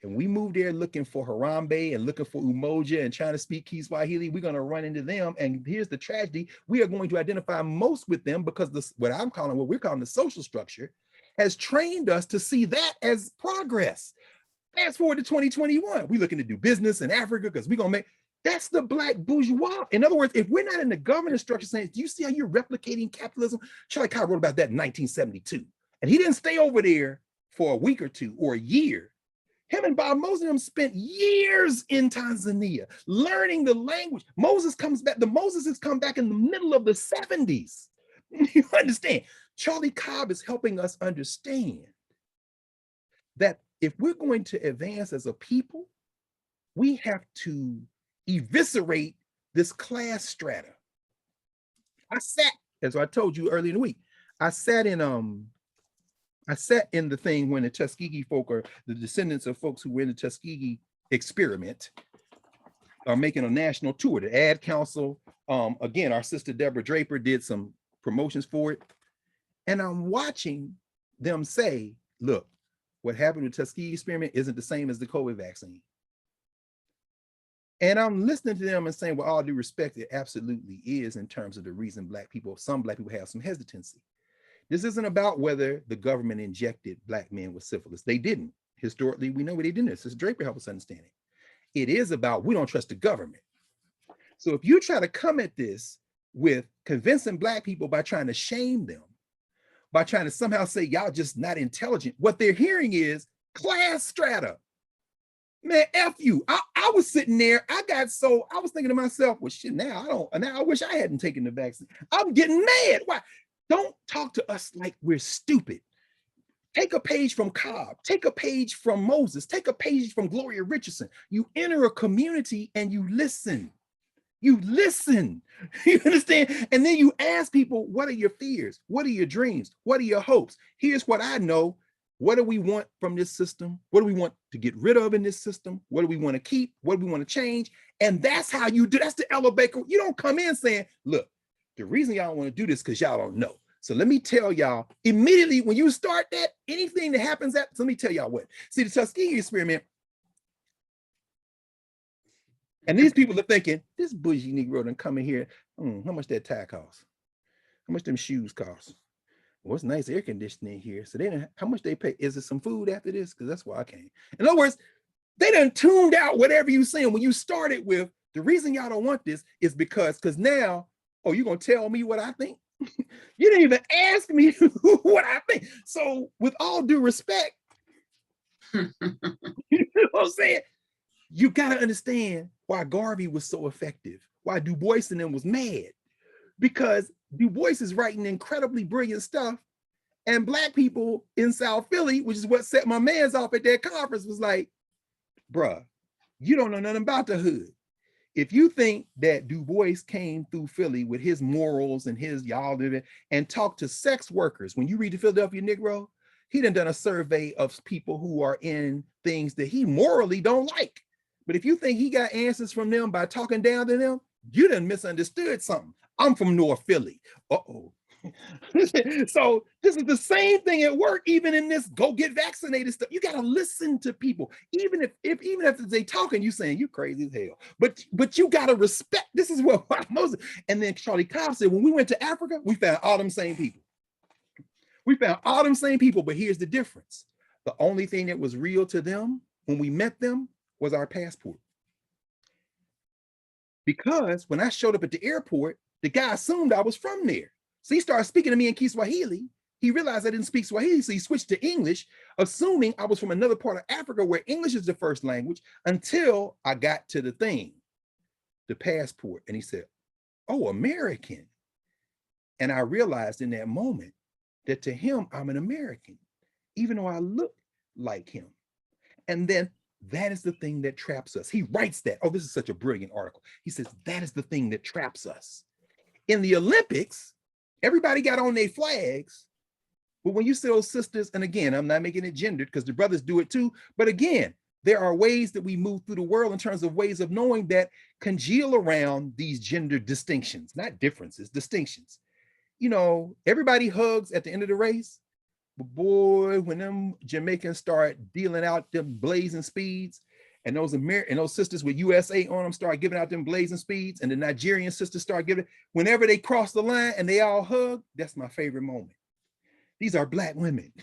And we moved there looking for Harambe and looking for Umoja and trying to speak Kiswahili. We're going to run into them. And here's the tragedy. We are going to identify most with them because what we're calling the social structure has trained us to see that as progress. Fast forward to 2021. We're looking to do business in Africa because we're going to that's the black bourgeois. In other words, if we're not in the governance structure saying, do you see how you're replicating capitalism? Charlie Cobb wrote about that in 1972. And he didn't stay over there for a week or two or a year. Him and Bob Moses spent years in Tanzania learning the language. Moses comes back. The Moses has come back in the middle of the 70s. You understand? Charlie Cobb is helping us understand that if we're going to advance as a people, we have to eviscerate this class strata. As I told you earlier in the week, I sat in the thing when the Tuskegee folk, or the descendants of folks who were in the Tuskegee experiment, are making a national tour. The Ad Council, again, our sister Deborah Draper did some promotions for it. And I'm watching them say, look, what happened with the Tuskegee experiment isn't the same as the COVID vaccine. And I'm listening to them and saying, well, all due respect, it absolutely is in terms of the reason some black people have some hesitancy. This isn't about whether the government injected black men with syphilis. They didn't. Historically, we know what they didn't. Sister Draper helped us understand it. It is about, we don't trust the government. So if you try to come at this with convincing black people by trying to shame them, by trying to somehow say, y'all just not intelligent, what they're hearing is class strata. Man, F you. I was sitting there, I was thinking to myself, well, shit, now I wish I hadn't taken the vaccine. I'm getting mad. Why? Don't talk to us like we're stupid. Take a page from Cobb, take a page from Moses, take a page from Gloria Richardson. You enter a community and you listen. You listen, you understand? And then you ask people, what are your fears? What are your dreams? What are your hopes? Here's what I know. What do we want from this system? What do we want to get rid of in this system? What do we want to keep? What do we want to change? And that's how you do, that's the elevator. You don't come in saying, look, the reason y'all want to do this because y'all don't know. So let me tell y'all, immediately when you start that, anything that happens, let me tell y'all what. See, the Tuskegee experiment, And these people are thinking, this bougie Negro done come in here. How much that tie cost? How much them shoes cost? Well, it's nice air conditioning here. So they don't, how much they pay? Is it some food after this? Because that's why I came. In other words, they done tuned out whatever you saying. When you started with, the reason y'all don't want this is because now, oh, you gonna tell me what I think? You didn't even ask me what I think. So with all due respect, you know what I'm saying? You gotta understand why Garvey was so effective, why Du Bois and them was mad. Because Du Bois is writing incredibly brilliant stuff, and Black people in South Philly, which is what set my mans off at that conference, was like, bruh, you don't know nothing about the hood. If you think that Du Bois came through Philly with his morals and his y'all did it and talked to sex workers, when you read the Philadelphia Negro, he done a survey of people who are in things that he morally don't like. But if you think he got answers from them by talking down to them, you done misunderstood something. I'm from North Philly. Uh-oh. So this is the same thing at work, even in this go get vaccinated stuff. You got to listen to people. Even if they talking, you saying you crazy as hell. But you got to respect. This is what Moses. And then Charlie Cobb said, when we went to Africa, we found all them same people. We found all them same people, but here's the difference. The only thing that was real to them when we met them was our passport. Because when I showed up at the airport, the guy assumed I was from there. So he started speaking to me in Kiswahili. He realized I didn't speak Swahili, so he switched to English, assuming I was from another part of Africa where English is the first language, until I got to the thing, the passport. And he said, oh, American. And I realized in that moment that to him, I'm an American, even though I look like him. And then that is the thing that traps us. He writes that. Oh, this is such a brilliant article. He says, that is the thing that traps us. In the Olympics, everybody got on their flags. But when you see those sisters, and again, I'm not making it gendered because the brothers do it too. But again, there are ways that we move through the world in terms of ways of knowing that congeal around these gender distinctions, not differences, distinctions. You know, everybody hugs at the end of the race. But boy, when them Jamaicans start dealing out them blazing speeds, and those sisters with USA on them start giving out them blazing speeds, and the Nigerian sisters start giving, whenever they cross the line and they all hug, that's my favorite moment. These are Black women.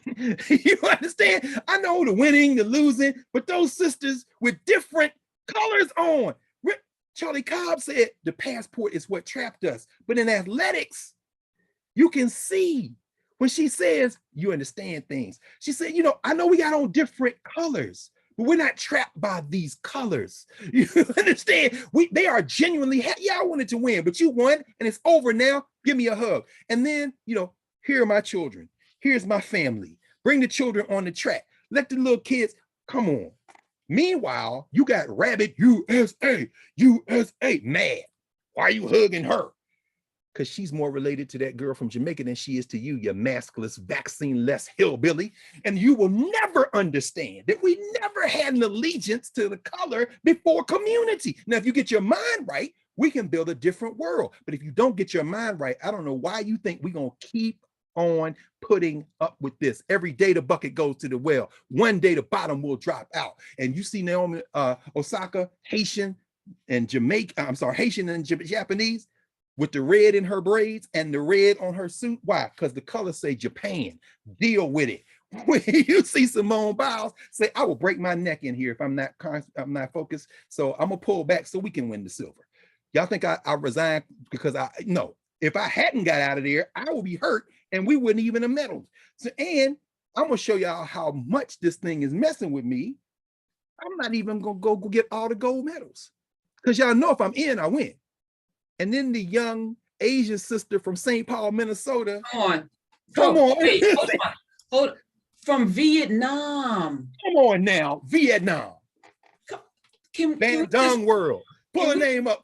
You understand? I know the winning, the losing, but those sisters with different colors on. Charlie Cobb said the passport is what trapped us. But in athletics, you can see when she says, you understand things. She said, you know, I know we got on different colors, but we're not trapped by these colors. You understand? They are genuinely, yeah, I wanted to win, but you won and it's over now. Give me a hug. And then, you know, here are my children. Here's my family. Bring the children on the track. Let the little kids, come on. Meanwhile, you got rabid USA, mad. Why are you hugging her? Because she's more related to that girl from Jamaica than she is to you, you maskless, vaccine-less hillbilly. And you will never understand that we never had an allegiance to the color before community. Now, if you get your mind right, we can build a different world. But if you don't get your mind right, I don't know why you think we're going to keep on putting up with this. Every day the bucket goes to the well. One day the bottom will drop out. And you see Naomi Osaka, Haitian and Haitian and Japanese, with the red in her braids and the red on her suit. Why? Because the colors say Japan. Deal with it. When you see Simone Biles say, I will break my neck in here if I'm not focused. So I'm gonna pull back so we can win the silver. Y'all think I resigned because no. If I hadn't got out of there, I would be hurt and we wouldn't even have medaled. So, and I'm gonna show y'all how much this thing is messing with me. I'm not even gonna go get all the gold medals. Because y'all know if I'm in, I win. And then the young Asian sister from St. Paul, Minnesota. Come on. Wait, hold on. From Vietnam. Come on now, Vietnam. Van Dung World. Pull the name up,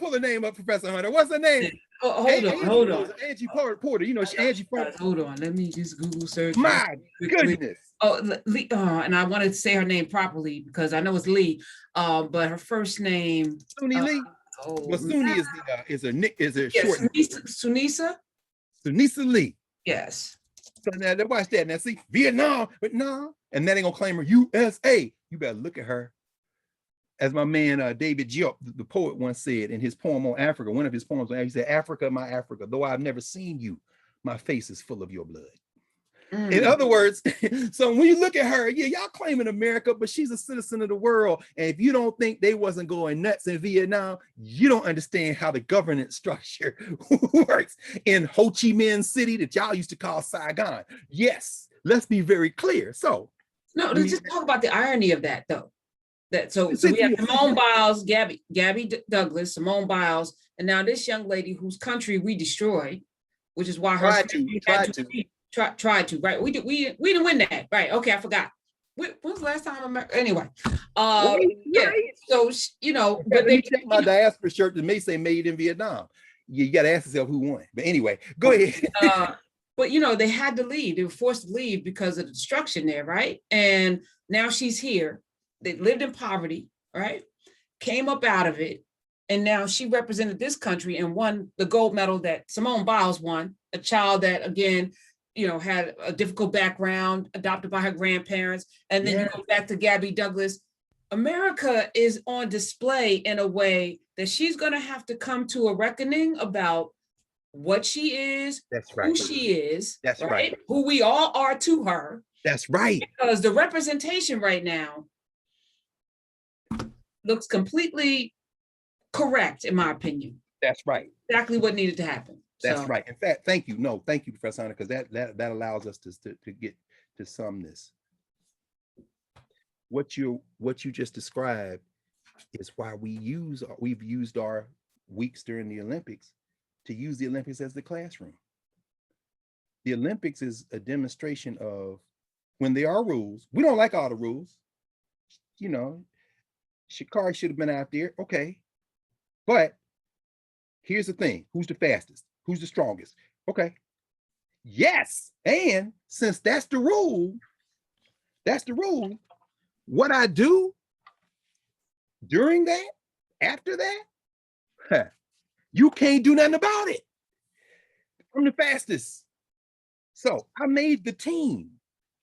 Professor Hunter. What's her name? Hold on. Angie Porter. You know, Angie Porter. Hold on. Let me just Google search. My goodness. And I want to say her name properly because I know it's Lee. But her first name. Suni Lee. Well, Suni is a short. Sunisa. Sunisa Lee. Yes. So now watch that. Now see Vietnam, but no, and that ain't gonna claim her USA. You better look at her. as my man David Diop, the poet, once said in his poem on Africa, one of his poems, he said, "Africa, my Africa, though I've never seen you, my face is full of your blood." In other words, so when you look at her, yeah, y'all claiming America, but she's a citizen of the world. And if you don't think they wasn't going nuts in Vietnam, you don't understand how the governance structure works in Ho Chi Minh City that y'all used to call Saigon. Yes, let's be very clear. So no, let's just talk about the irony of that, though. So we have Simone Biles, Gabby Douglas, Simone Biles, and now this young lady whose country we destroyed, which is why her tried to, right? We didn't win that, right? Okay, I forgot. When was the last time? Anyway, yeah. So but they check my diaspora shirt that may say "Made in Vietnam." You got to ask yourself who won. But anyway, go ahead. But they had to leave. They were forced to leave because of the destruction there, right? And now she's here. They lived in poverty, right? Came up out of it, and now she represented this country and won the gold medal that Simone Biles won. A child that, again, had a difficult background, adopted by her grandparents. And then you go back to Gabby Douglas. America is on display in a way that she's going to have to come to a reckoning about what she is, who she is, right? Who we all are to her. That's right. Because the representation right now looks completely correct, in my opinion. That's right. Exactly what needed to happen. That's right. In fact, thank you. No, thank you, Professor Hunter, because that allows us to get to sum this. What you just described is why we've used our weeks during the Olympics to use the Olympics as the classroom. The Olympics is a demonstration of when there are rules. We don't like all the rules. Carr should have been out there. Okay. But here's the thing. Who's the fastest? Who's the strongest? Okay. Yes. And since that's the rule, what I do during that, after that, you can't do nothing about it. I'm the fastest. So I made the team.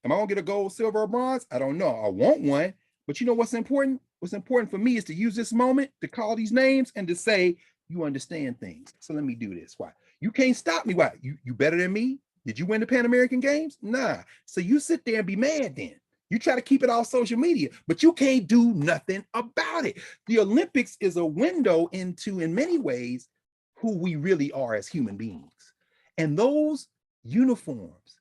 Am I gonna get a gold, silver, or bronze? I don't know. I want one. But you know what's important? What's important for me is to use this moment to call these names and to say, you understand things. So let me do this. Why? You can't stop me. Why? You better than me? Did you win the Pan American Games? Nah. So you sit there and be mad then. You try to keep it off social media, but you can't do nothing about it. The Olympics is a window into, in many ways, who we really are as human beings. And those uniforms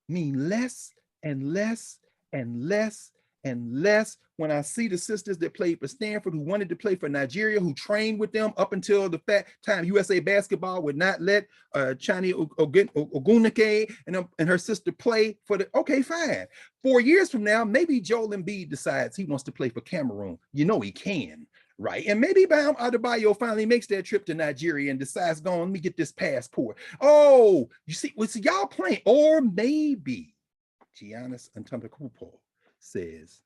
mean less and less and less and less when I see the sisters that played for Stanford, who wanted to play for Nigeria, who trained with them up until the time USA basketball would not let Chani Ogunike and her sister play for the, okay, fine. 4 years from now, maybe Joel Embiid decides he wants to play for Cameroon. He can, right? And maybe Bam Adebayo finally makes that trip to Nigeria and decides, go on, let me get this passport. Oh, you see, y'all playing, or maybe Giannis Antetokounmpo says,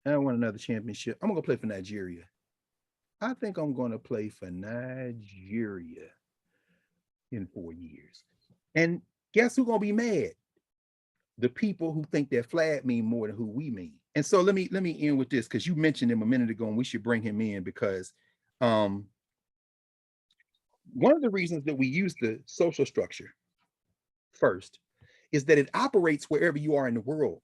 I want another championship. I'm gonna play for Nigeria. I think I'm gonna play for Nigeria in 4 years. And guess who's gonna be mad? The people who think that flag mean more than who we mean. And so let me end with this, because you mentioned him a minute ago, and we should bring him in because one of the reasons that we use the social structure first is that it operates wherever you are in the world.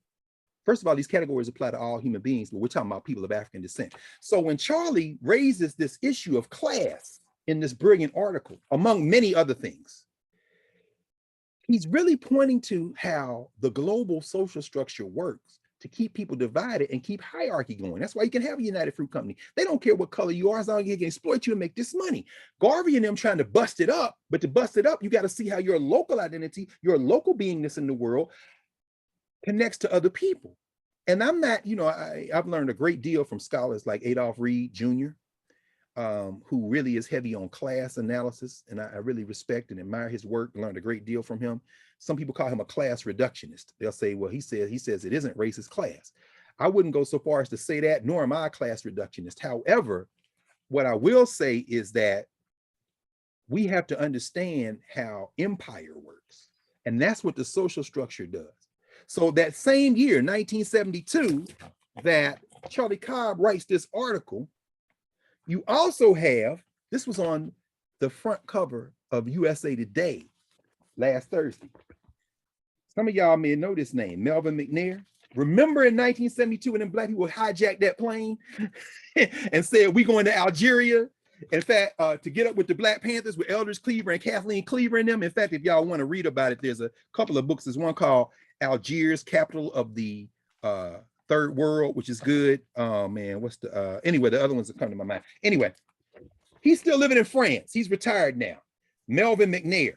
First of all, these categories apply to all human beings, but we're talking about people of African descent. So when Charlie raises this issue of class in this brilliant article, among many other things, he's really pointing to how the global social structure works to keep people divided and keep hierarchy going. That's why you can have a United Fruit Company. They don't care what color you are, as long as they can exploit you and make this money. Garvey and them trying to bust it up, but to bust it up, you got to see how your local identity, your local beingness in the world connects to other people. And I'm not, I've learned a great deal from scholars like Adolph Reed Jr., who really is heavy on class analysis. And I really respect and admire his work, learned a great deal from him. Some people call him a class reductionist. They'll say, well, he says it isn't racist class. I wouldn't go so far as to say that, nor am I a class reductionist. However, what I will say is that we have to understand how empire works. And that's what the social structure does. So that same year, 1972, that Charlie Cobb writes this article, you also have, this was on the front cover of USA Today last Thursday. Some of y'all may know this name, Melvin McNair. Remember in 1972 when them black people hijacked that plane and said, we going to Algeria? In fact, to get up with the Black Panthers with Elders Cleaver and Kathleen Cleaver in them. In fact, if y'all want to read about it, there's a couple of books. There's one called Algiers, Capital of the Third World, which is good. Oh man, what's the, anyway, the other ones that come to my mind. Anyway, he's still living in France. He's retired now. Melvin McNair.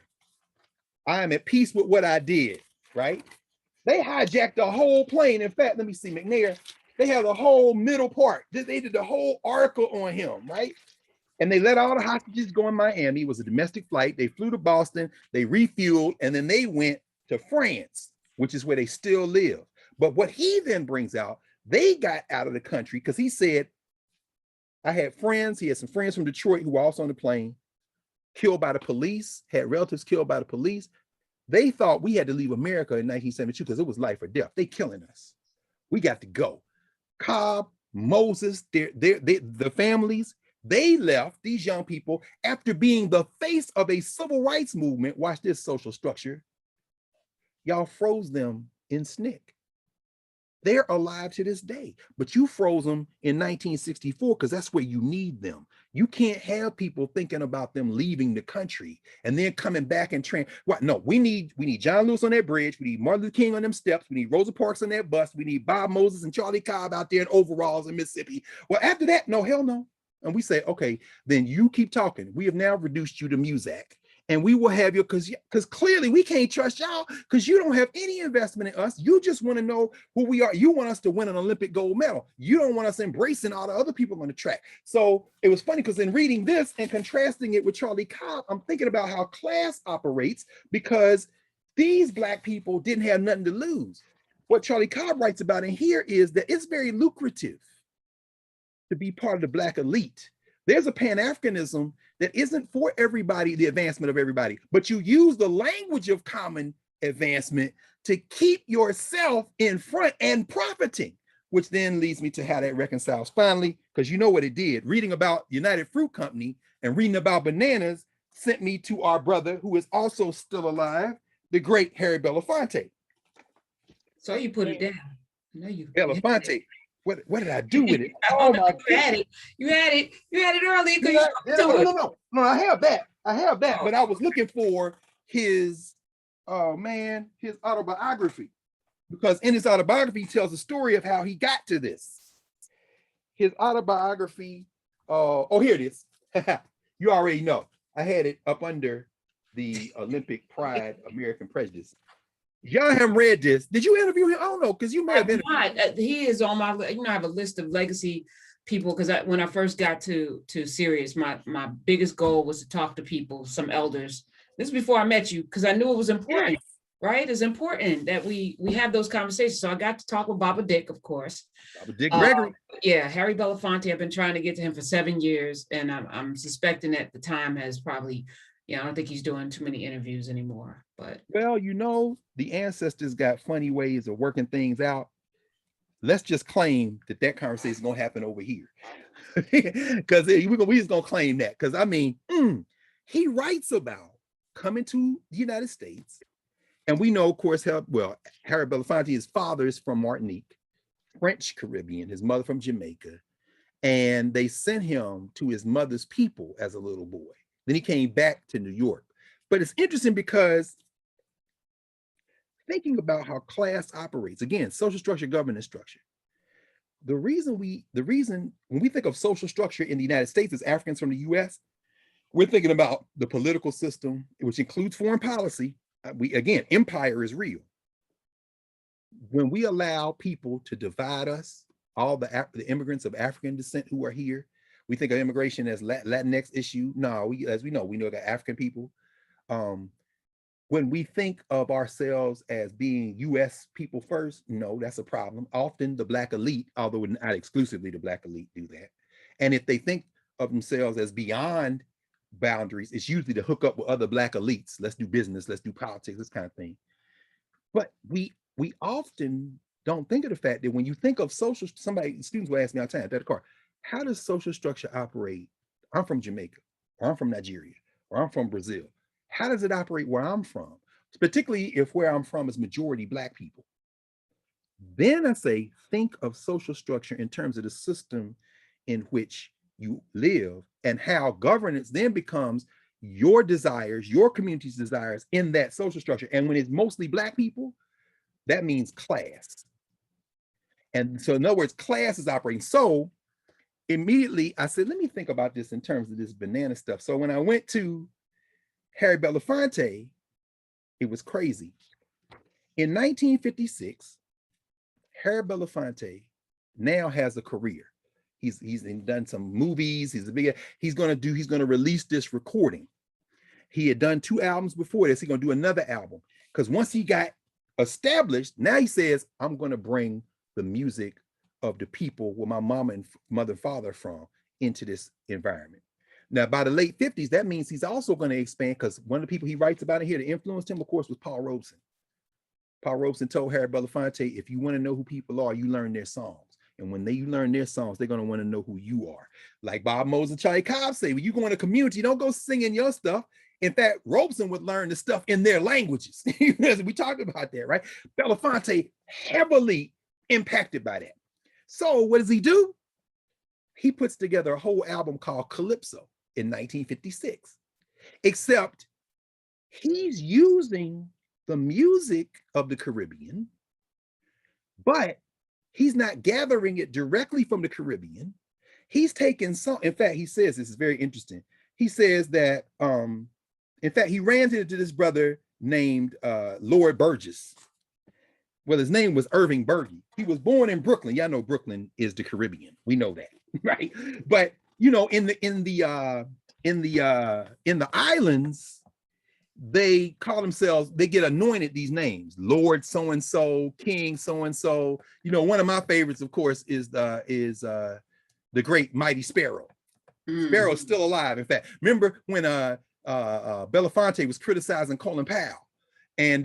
I am at peace with what I did, right? They hijacked the whole plane. In fact, let me see, McNair, they have the whole middle part. They did the whole article on him, right? And they let all the hostages go in Miami. It was a domestic flight. They flew to Boston, they refueled, and then they went to France, which is where they still live. But what he then brings out, they got out of the country because he said, I had friends, he had some friends from Detroit who were also on the plane, killed by the police, had relatives killed by the police. They thought we had to leave America in 1972 because it was life or death. They killing us. We got to go. Cobb, Moses, the families, they left, these young people, after being the face of a civil rights movement. Watch this social structure. Y'all froze them in SNCC. They're alive to this day, but you froze them in 1964 because that's where you need them. You can't have people thinking about them leaving the country and then coming back and train. What? No, we need John Lewis on that bridge. We need Martin Luther King on them steps. We need Rosa Parks on that bus. We need Bob Moses and Charlie Cobb out there in overalls in Mississippi. Well, after that, no, hell no. And we say, okay, then you keep talking. We have now reduced you to Muzak. And we will have you, because clearly we can't trust y'all because you don't have any investment in us. You just want to know who we are. You want us to win an Olympic gold medal. You don't want us embracing all the other people on the track. So it was funny because in reading this and contrasting it with Charlie Cobb, I'm thinking about how class operates because these Black people didn't have nothing to lose. What Charlie Cobb writes about in here is that it's very lucrative to be part of the Black elite. There's a Pan Africanism that isn't for everybody, the advancement of everybody, but you use the language of common advancement to keep yourself in front and profiting, which then leads me to how that reconciles finally, because you know what it did. Reading about United Fruit Company and reading about bananas sent me to our brother who is also still alive, the great Harry Belafonte. So you put it down. No, you Belafonte. What did I do with it? Oh my God. You had it earlier. No, I have that. But I was looking for his his autobiography, because in his autobiography he tells the story of how he got to this. His autobiography, here it is. You already know. I had it up under the Olympic Pride, American Prejudice. Y'all haven't read this. Did you interview him? I don't know, because you may have been. He is on my, I have a list of legacy people, because when I first got to Sirius, my biggest goal was to talk to people, some elders. This is before I met you, because I knew it was important, right? It's important that we have those conversations. So I got to talk with Baba Dick, of course. Baba Dick Gregory. Harry Belafonte. I've been trying to get to him for 7 years, and I'm suspecting that the time has probably, I don't think he's doing too many interviews anymore. But well, the ancestors got funny ways of working things out. Let's just claim that conversation is gonna happen over here, because we just gonna claim that. Because he writes about coming to the United States, and we know, of course, Harry Belafonte, his father is from Martinique, French Caribbean, his mother from Jamaica, and they sent him to his mother's people as a little boy. Then he came back to New York. But it's interesting because thinking about how class operates, again, social structure, governance structure. The reason when we think of social structure in the United States as Africans from the US, we're thinking about the political system, which includes foreign policy. Empire is real. When we allow people to divide us, all the immigrants of African descent who are here, we think of immigration as Latinx issue. No, as we know that African people. When we think of ourselves as being US people first, no, that's a problem. Often the Black elite, although not exclusively the Black elite, do that. And if they think of themselves as beyond boundaries, it's usually to hook up with other Black elites. Let's do business, let's do politics, this kind of thing. But we often don't think of the fact that when you think of social, students will ask me all the time, Dr. Carr, how does social structure operate? I'm from Jamaica, or I'm from Nigeria, or I'm from Brazil. How does it operate where I'm from? Particularly if where I'm from is majority Black people. Then I say, think of social structure in terms of the system in which you live and how governance then becomes your desires, your community's desires in that social structure. And when it's mostly Black people, that means class. And so in other words, class is operating. So immediately I said, let me think about this in terms of this banana stuff. So when I went to Harry Belafonte, it was crazy. In 1956, Harry Belafonte now has a career. He's done some movies. He's going to release this recording. He had done 2 albums before this. He's going to do another album because once he got established, now he says, I'm going to bring the music of the people where my mama and mother and father are from into this environment. Now, by the late 50s, that means he's also going to expand because one of the people he writes about in here that influenced him, of course, was Paul Robeson. Paul Robeson told Harry Belafonte, if you want to know who people are, you learn their songs. And when you learn their songs, they're going to want to know who you are. Like Bob Moses and Charlie Cobb say, when you go in a community, don't go singing your stuff. In fact, Robeson would learn the stuff in their languages. We talked about that, right? Belafonte heavily impacted by that. So what does he do? He puts together a whole album called Calypso in 1956, except he's using the music of the Caribbean, but he's not gathering it directly from the Caribbean. He's taking some, in fact, he says, this is very interesting. He says that, in fact, he ran into this brother named Lord Burgess. Well, his name was Irving Berge. He was born in Brooklyn. Y'all know Brooklyn is the Caribbean. We know that, right? But you know, in the islands, they call themselves, they get anointed these names, Lord so-and-so, King so-and-so. You know, one of my favorites, of course, is the great Mighty Sparrow. Sparrow's still alive. In fact, remember when Belafonte was criticizing Colin Powell, and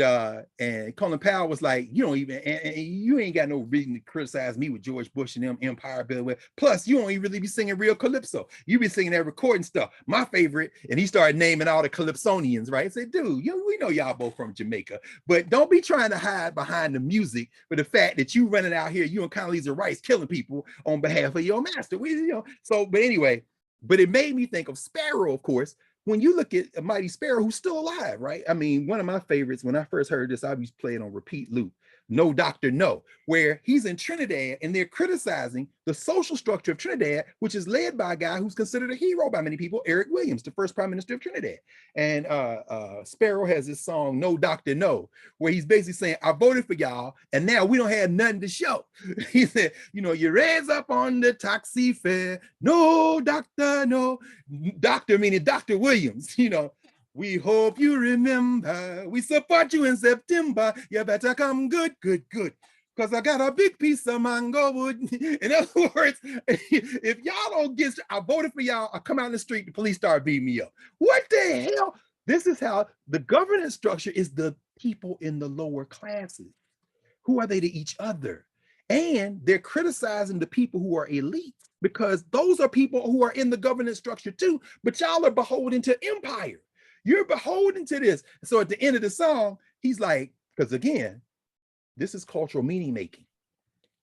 Colin Powell was like, you don't even, and you ain't got no reason to criticize me with George Bush and them Empire Bill. Plus, you don't even really be singing real calypso. You be singing that recording stuff. My favorite, and he started naming all the calypsonians, right? I said, dude, we know y'all both from Jamaica, but don't be trying to hide behind the music for the fact that you running out here, you and Condoleezza Rice killing people on behalf of your master. But anyway, but it made me think of Sparrow, of course. When you look at a Mighty Sparrow, who's still alive, right? I mean, one of my favorites, when I first heard this, I used to play it on repeat loop, No Doctor No, where he's in Trinidad and they're criticizing the social structure of Trinidad, which is led by a guy who's considered a hero by many people, Eric Williams, the first prime minister of Trinidad. And Sparrow has this song, No Doctor No, where he's basically saying, I voted for y'all, and now we don't have nothing to show. He said, you know, you raise up on the taxi fare, no doctor, no. Doctor meaning Dr. Williams, you know. We hope you remember, we support you in September. You better come good, because I got a big piece of mango wood. In other words, if y'all don't get, I voted for y'all, I come out in the street, the police start beating me up. What the hell? This is how the governance structure is the people in the lower classes. Who are they to each other? And they're criticizing the people who are elite because those are people who are in the governance structure too, but y'all are beholden to empire. You're beholden to this. So at the end of the song, he's like, because again, this is cultural meaning making.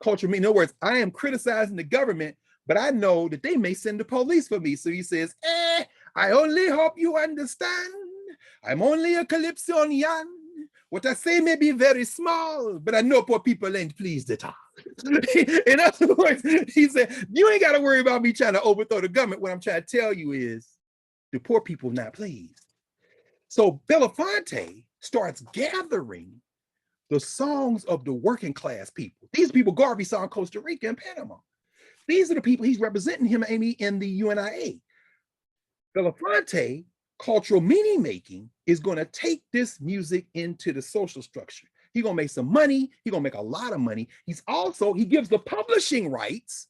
Cultural meaning, in other words, I am criticizing the government, but I know that they may send the police for me. So he says, I only hope you understand. I'm only a Calypsonian. What I say may be very small, but I know poor people ain't pleased at all. In other words, he said, you ain't got to worry about me trying to overthrow the government. What I'm trying to tell you is the poor people not pleased. So Belafonte starts gathering the songs of the working class people. These people Garvey saw in Costa Rica and Panama. These are the people he's representing him, Amy, in the UNIA. Belafonte, cultural meaning making, is going to take this music into the social structure. He's going to make some money. He's going to make a lot of money. He gives the publishing rights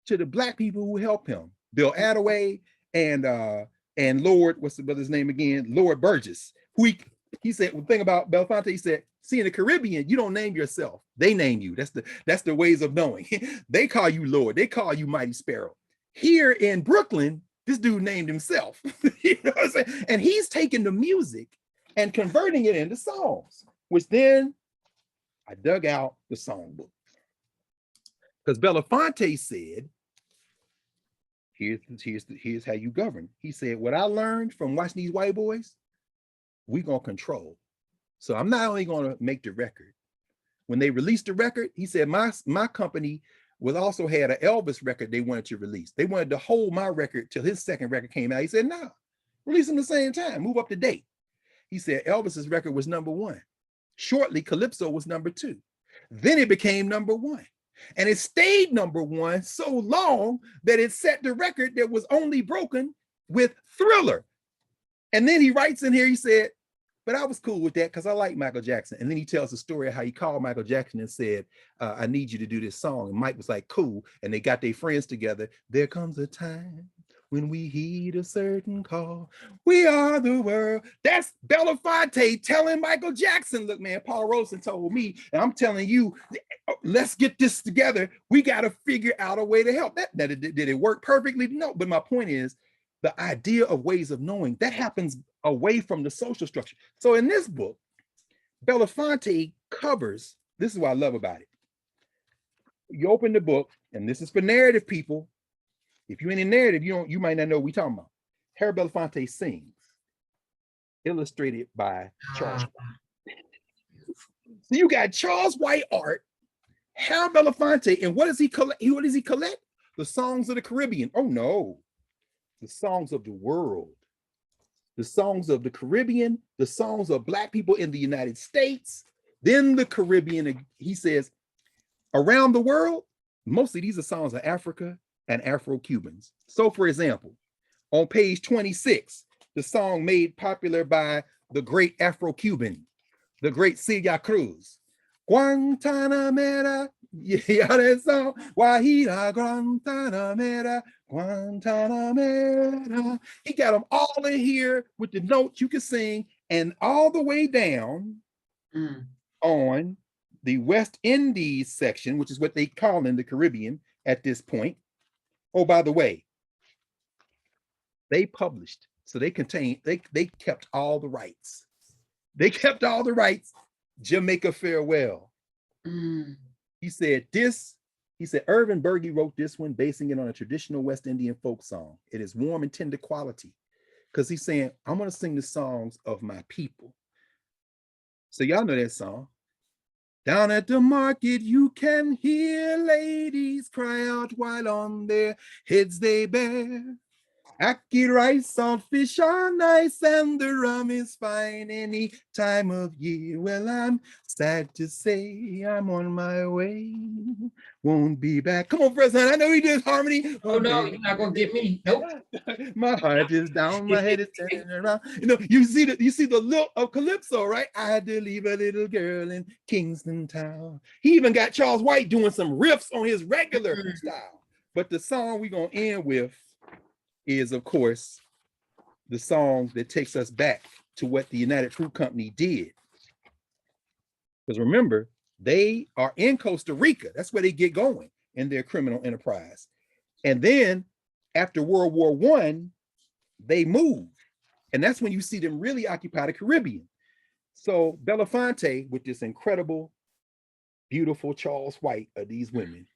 to the Black people who help him. Bill Attaway and Lord, what's the brother's name again? Lord Burgess, who He said, the thing about Belafonte, he said, see, in the Caribbean, you don't name yourself. They name you. That's the ways of knowing. They call you Lord. They call you Mighty Sparrow. Here in Brooklyn, this dude named himself. You know what I'm saying? And he's taking the music and converting it into songs, which then I dug out the songbook. Because Belafonte said, here's how you govern. He said, what I learned from watching these white boys, we're going to control. So I'm not only going to make the record. When they released the record, he said, my company also had an Elvis record they wanted to release. They wanted to hold my record till his second record came out. He said, no, release them the same time, move up to date. He said Elvis's record was #1. Shortly, Calypso was #2. Then it became #1. And it stayed #1 so long that it set the record that was only broken with Thriller. And then he writes in here, he said, but I was cool with that because I like Michael Jackson. And then he tells the story of how he called Michael Jackson and said, I need you to do this song. And Mike was like, cool. And they got their friends together. There comes a time when we heed a certain call. We are the world. That's Belafonte telling Michael Jackson, look, man, Paul Robeson told me, and I'm telling you, let's get this together. We got to figure out a way to help. Did it work perfectly? No, but my point is, the idea of ways of knowing, that happens away from the social structure. So in this book, Belafonte covers, this is what I love about it. You open the book, and this is for narrative people. If you're in a narrative, you might not know what we're talking about. Harry Belafonte sings, illustrated by Charles White. So you got Charles White art, Harry Belafonte, and what does he collect? What does he collect? The songs of the Caribbean. Oh no. The songs of the world, the songs of the Caribbean, the songs of Black people in the United States, then the Caribbean. He says, around the world, mostly these are songs of Africa and Afro-Cubans. So for example, on page 26, the song made popular by the great Afro-Cuban, the great Celia Cruz, Guantanamera, yeah, that song, Guajira, Guantanamera, Guantanamera. He got them all in here with the notes you can sing, and all the way down on the West Indies section, which is what they call in the Caribbean at this point. Oh, by the way, they published, so they kept all the rights. They kept all the rights. Jamaica Farewell. He said, Irvin Berge wrote this one, basing it on a traditional West Indian folk song. It is warm and tender quality. Because he's saying, I'm going to sing the songs of my people. So y'all know that song. Down at the market, you can hear ladies cry out while on their heads they bear. Ackee rice, salt fish are nice, and the rum is fine any time of year. Well, I'm sad to say I'm on my way. Won't be back. Come on, President. I know he did harmony. Oh no, you're not gonna get me. Nope. My heart is down, my head is turning around. You see the lilt of Calypso, right? I had to leave a little girl in Kingston town. He even got Charles White doing some riffs on his regular style. But the song we're gonna end with is, of course, the song that takes us back to what the United Fruit Company did. Because remember, they are in Costa Rica. That's where they get going in their criminal enterprise. And then after World War I, they move. And that's when you see them really occupy the Caribbean. So Belafonte, with this incredible, beautiful Charles White of these women.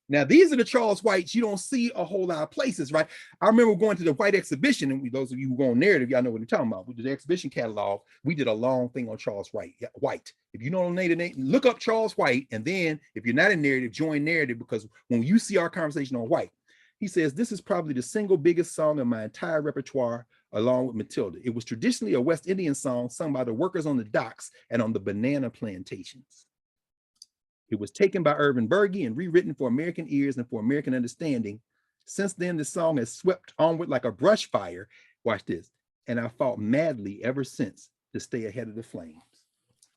Now, these are the Charles Whites you don't see a whole lot of places, right? I remember going to the White exhibition, and those of you who go on narrative, y'all know what I'm talking about. With the exhibition catalog, we did a long thing on Charles White. If you don't know the name, look up Charles White, and then if you're not in narrative, join narrative, because when you see our conversation on White, he says, this is probably the single biggest song in my entire repertoire, along with Matilda. It was traditionally a West Indian song sung by the workers on the docks and on the banana plantations. It was taken by Irvin Berge and rewritten for American ears and for American understanding. Since then, the song has swept onward like a brush fire. Watch this. And I fought madly ever since to stay ahead of the flames.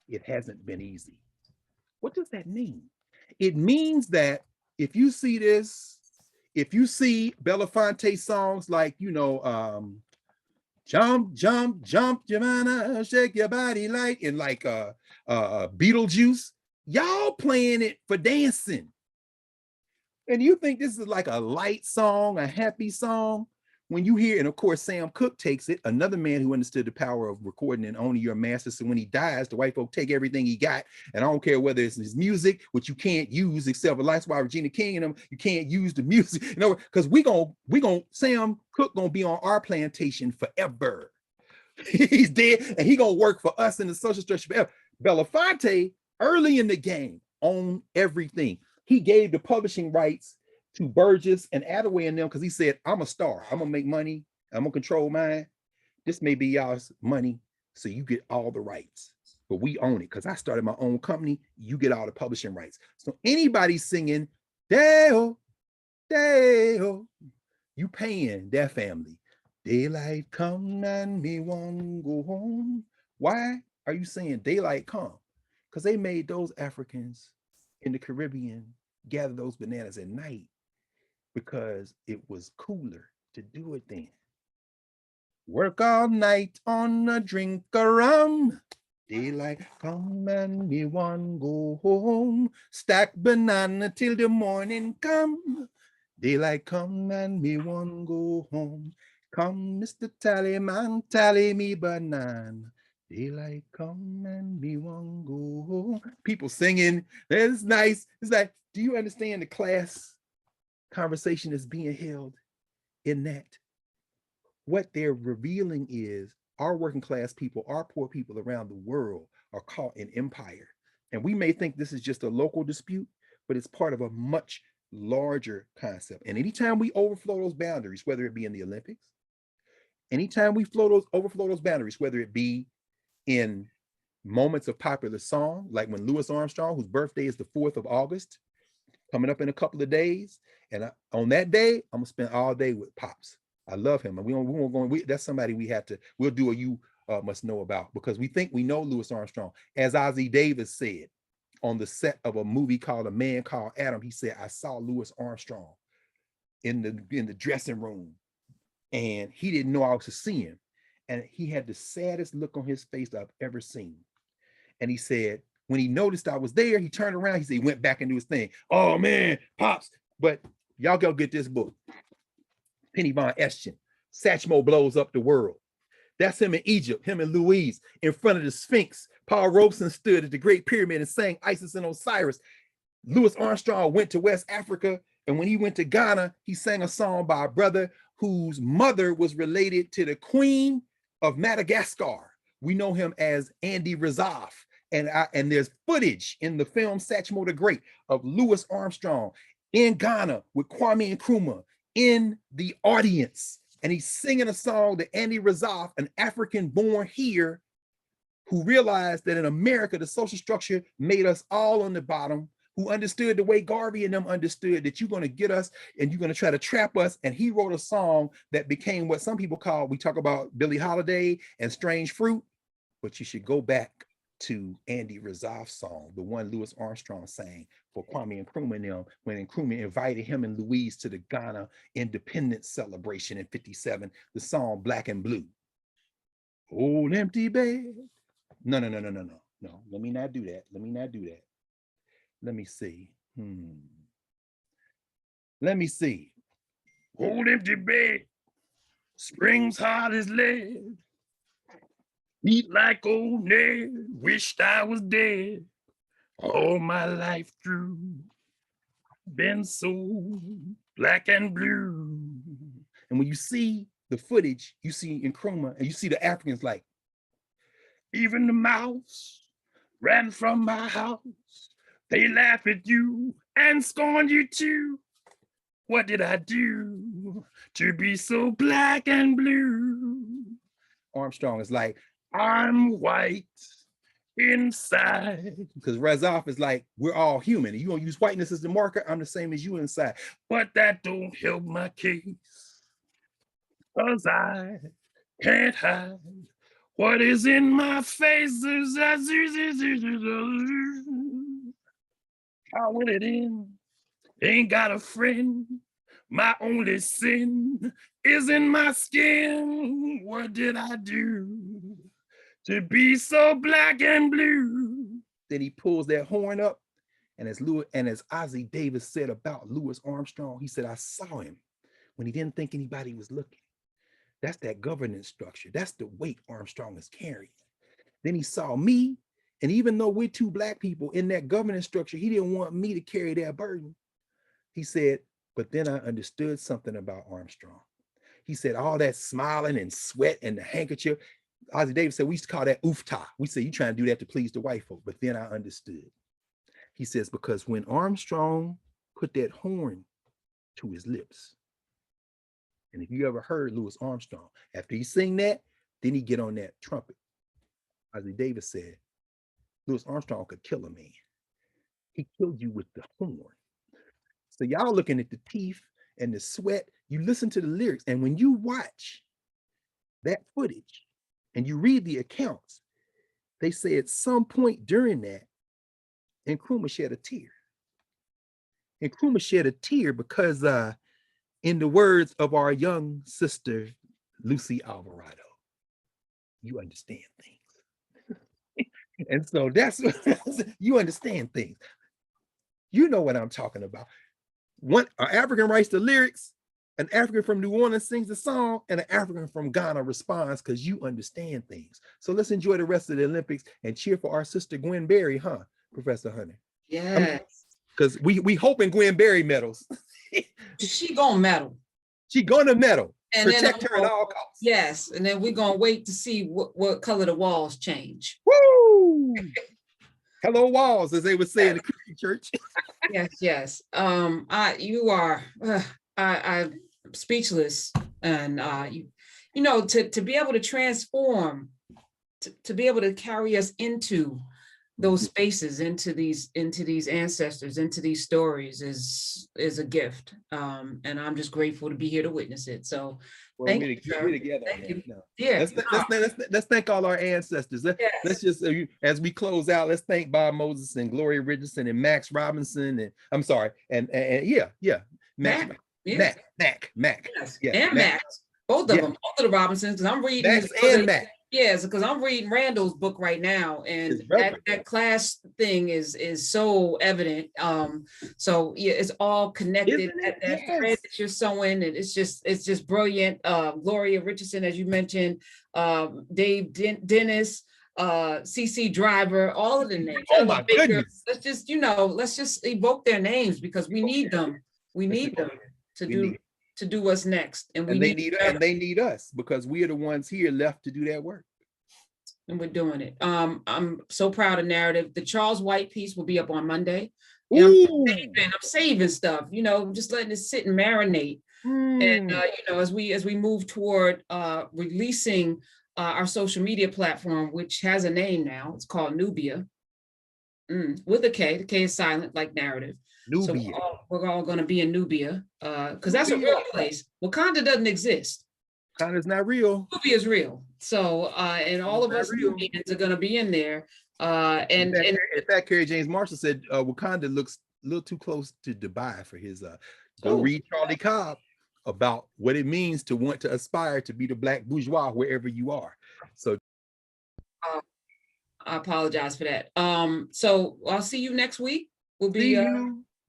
It hasn't been easy. What does that mean? It means that if you see this, if you see Belafonte songs like, Jump, jump, jump, Jemina, shake your body like in like Beetlejuice. Y'all playing it for dancing. And you think this is like a light song, a happy song? When you hear, and of course, Sam Cooke takes it, another man who understood the power of recording and owning your master. So when he dies, the white folk take everything he got. And I don't care whether it's his music, which you can't use except for Life's Why Regina King and them, you can't use the music, you know, because we gonna Sam Cooke gonna be on our plantation forever. He's dead, and he gonna work for us in the social structure forever. Belafonte, early in the game, owned everything. He gave the publishing rights to Burgess and Attaway and them because he said, I'm a star. I'm gonna make money. I'm gonna control mine. This may be y'all's money, so you get all the rights. But we own it because I started my own company. You get all the publishing rights. So anybody singing, Deo, Deo, you paying their family. Daylight come and me want go home. Why are you saying daylight come? Because they made those Africans in the Caribbean gather those bananas at night because it was cooler to do it then. Work all night on a drink of rum. Daylight come and me want go home. Stack banana till the morning come. Daylight come and me want go home. Come, Mr. Tallyman, tally me banana. Daylight come and me want go home. People singing, that's nice. It's like, do you understand the class conversation that's being held in that? What they're revealing is our working class people, our poor people around the world are caught in empire. And we may think this is just a local dispute, but it's part of a much larger concept. And anytime we overflow those boundaries, whether it be in the Olympics, anytime we overflow those boundaries, whether it be in moments of popular song, like when Louis Armstrong, whose birthday is the 4th of August, coming up in a couple of days, and on that day, I'm gonna spend all day with Pops. I love him, and we won't go. That's somebody we'll do a you must know about, because we think we know Louis Armstrong. As Ozzie Davis said on the set of a movie called A Man Called Adam, he said, I saw Louis Armstrong in the dressing room, and he didn't know I was to see him, and he had the saddest look on his face I've ever seen. And he said, when he noticed I was there, he turned around, he went back into his thing. Oh man, Pops, but y'all go get this book. Penny Von Eschen, Satchmo Blows Up the World. That's him in Egypt, him and Louise in front of the Sphinx. Paul Robeson stood at the Great Pyramid and sang Isis and Osiris. Louis Armstrong went to West Africa, and when he went to Ghana, he sang a song by a brother whose mother was related to the Queen of Madagascar. We know him as Andy Razaf. And there's footage in the film Satchmo the Great of Louis Armstrong in Ghana with Kwame Nkrumah in the audience. And he's singing a song to Andy Razaf, an African born here, who realized that in America, the social structure made us all on the bottom, who understood the way Garvey and them understood that you're going to get us and you're going to try to trap us. And he wrote a song that became what some people call, we talk about Billie Holiday and Strange Fruit, but you should go back to Andy Razaf's song, the one Louis Armstrong sang for Kwame Nkrumah and them, when Nkrumah invited him and Louise to the Ghana independence celebration in '57, the song Black and Blue. Old empty bed. No. Let me not do that. Let me see. Let me see. Old empty bed, spring's hot as lead. Eat like old Ned, wished I was dead. All my life through, been so black and blue. And when you see the footage, you see Nkrumah, and you see the Africans like, even the mouse ran from my house. They laugh at you and scorn you too. What did I do to be so black and blue? Armstrong is like, I'm white inside. Because Razaf is like, we're all human. And you gonna use whiteness as the marker? I'm the same as you inside. But that don't help my case. Cause I can't hide what is in my face. How will it end? Ain't got a friend. My only sin is in my skin. What did I do to be so black and blue? Then he pulls that horn up, and as Ozzie Davis said about Louis Armstrong, he said, I saw him when he didn't think anybody was looking. That's that governance structure. That's the weight Armstrong is carrying. Then he saw me, and even though we're two black people in that governance structure, he didn't want me to carry that burden. He said, but then I understood something about Armstrong. He said, all that smiling and sweat and the handkerchief, Ozzie Davis said, we used to call that oofta. We said, you trying to do that to please the white folk. But then I understood. He says, because when Armstrong put that horn to his lips, and if you ever heard Louis Armstrong, after he sing that, then he get on that trumpet. Ozzie Davis said, Louis Armstrong could kill a man. He killed you with the horn. So y'all looking at the teeth and the sweat, you listen to the lyrics, and when you watch that footage and you read the accounts, they say at some point during that, Nkrumah shed a tear. Nkrumah shed a tear because in the words of our young sister, Lucy Alvarado, you understand things. And so that's, you understand things. You know what I'm talking about. One, an African writes the lyrics, an African from New Orleans sings the song, and an African from Ghana responds because you understand things. So let's enjoy the rest of the Olympics and cheer for our sister Gwen Berry, huh, Professor Hunter? Yes. Because we hoping Gwen Berry medals. She gonna medal. She gonna medal. And protect her at all costs. Yes, and then we're gonna wait to see what color the walls change. Woo! Hello walls, as they would say in the Christian church. Yes. I'm speechless, and you know, to be able to transform, to be able to carry us into those spaces, into these ancestors, into these stories is a gift. And I'm just grateful to be here to witness it. So thank you. We're together. Thank you. No. Yeah. Let's thank all our ancestors. Let's just, as we close out, let's thank Bob Moses and Gloria Richardson and Mack Robinson, and I'm sorry, and Mack. Yes. Yeah, and Mack. Both of them, both of the Robinsons, because I'm reading Max and Mack. Yes, because I'm reading Randall's book right now, and that class thing is so evident. So yeah, it's all connected. That thread that you're sewing, and it's just brilliant. Gloria Richardson, as you mentioned, Dave Dennis, CC Driver, all of the names. Oh my goodness! Let's just evoke their names because we need them. We need them to do what's next, and they need us because we are the ones here left to do that work, and we're doing it. I'm so proud of Narrative. The Charles White piece will be up on Monday. I'm saving stuff, just letting it sit and marinate. And as we move toward releasing our social media platform, which has a name now, it's called Nubia, with a K. The K is silent, like Narrative. Nubia. So we're all going to be in Nubia because that's a real place. Wakanda doesn't exist. Wakanda's not real. Nubia is real. So and all of us Nubians are going to be in there. In fact, Carrie James Marshall said Wakanda looks a little too close to Dubai for his. Go read Charlie Cobb about what it means to want to aspire to be the Black bourgeois wherever you are. So I apologize for that. So I'll see you next week. We'll be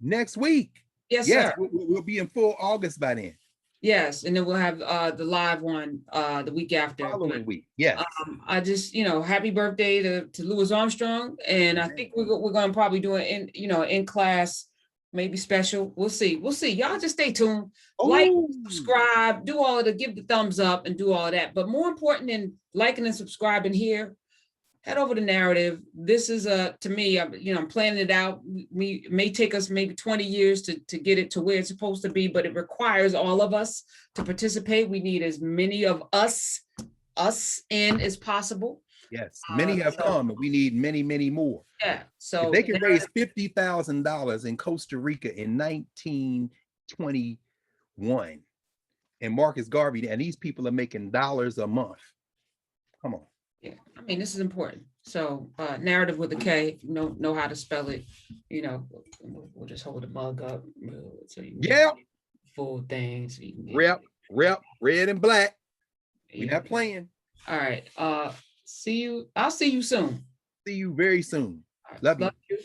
next week. Yes, sir. We'll be in full August by then. Yes, and then we'll have the live one the week after. Following week. Yes. I just happy birthday to Louis Armstrong, and I think we're going to probably do it in class, maybe special. We'll see. Y'all just stay tuned. Like, subscribe, do all of the, give the thumbs up, and do all of that. But more important than liking and subscribing here, head over to Narrative. This is to me, I'm planning it out. It may take us maybe 20 years to get it to where it's supposed to be, but it requires all of us to participate. We need as many of us in as possible. Yes, many have come, and we need many, many more. Yeah, so if they can raise $50,000 in Costa Rica in 1921, and Marcus Garvey, and these people are making dollars a month. Come on. Yeah, I mean, this is important. So Narrative with a K, if you know how to spell it, we'll just hold the mug up so you can get full things. So Rep, red and black. We're not playing. All right. See you. I'll see you soon. See you very soon. All right. Love you. Love you.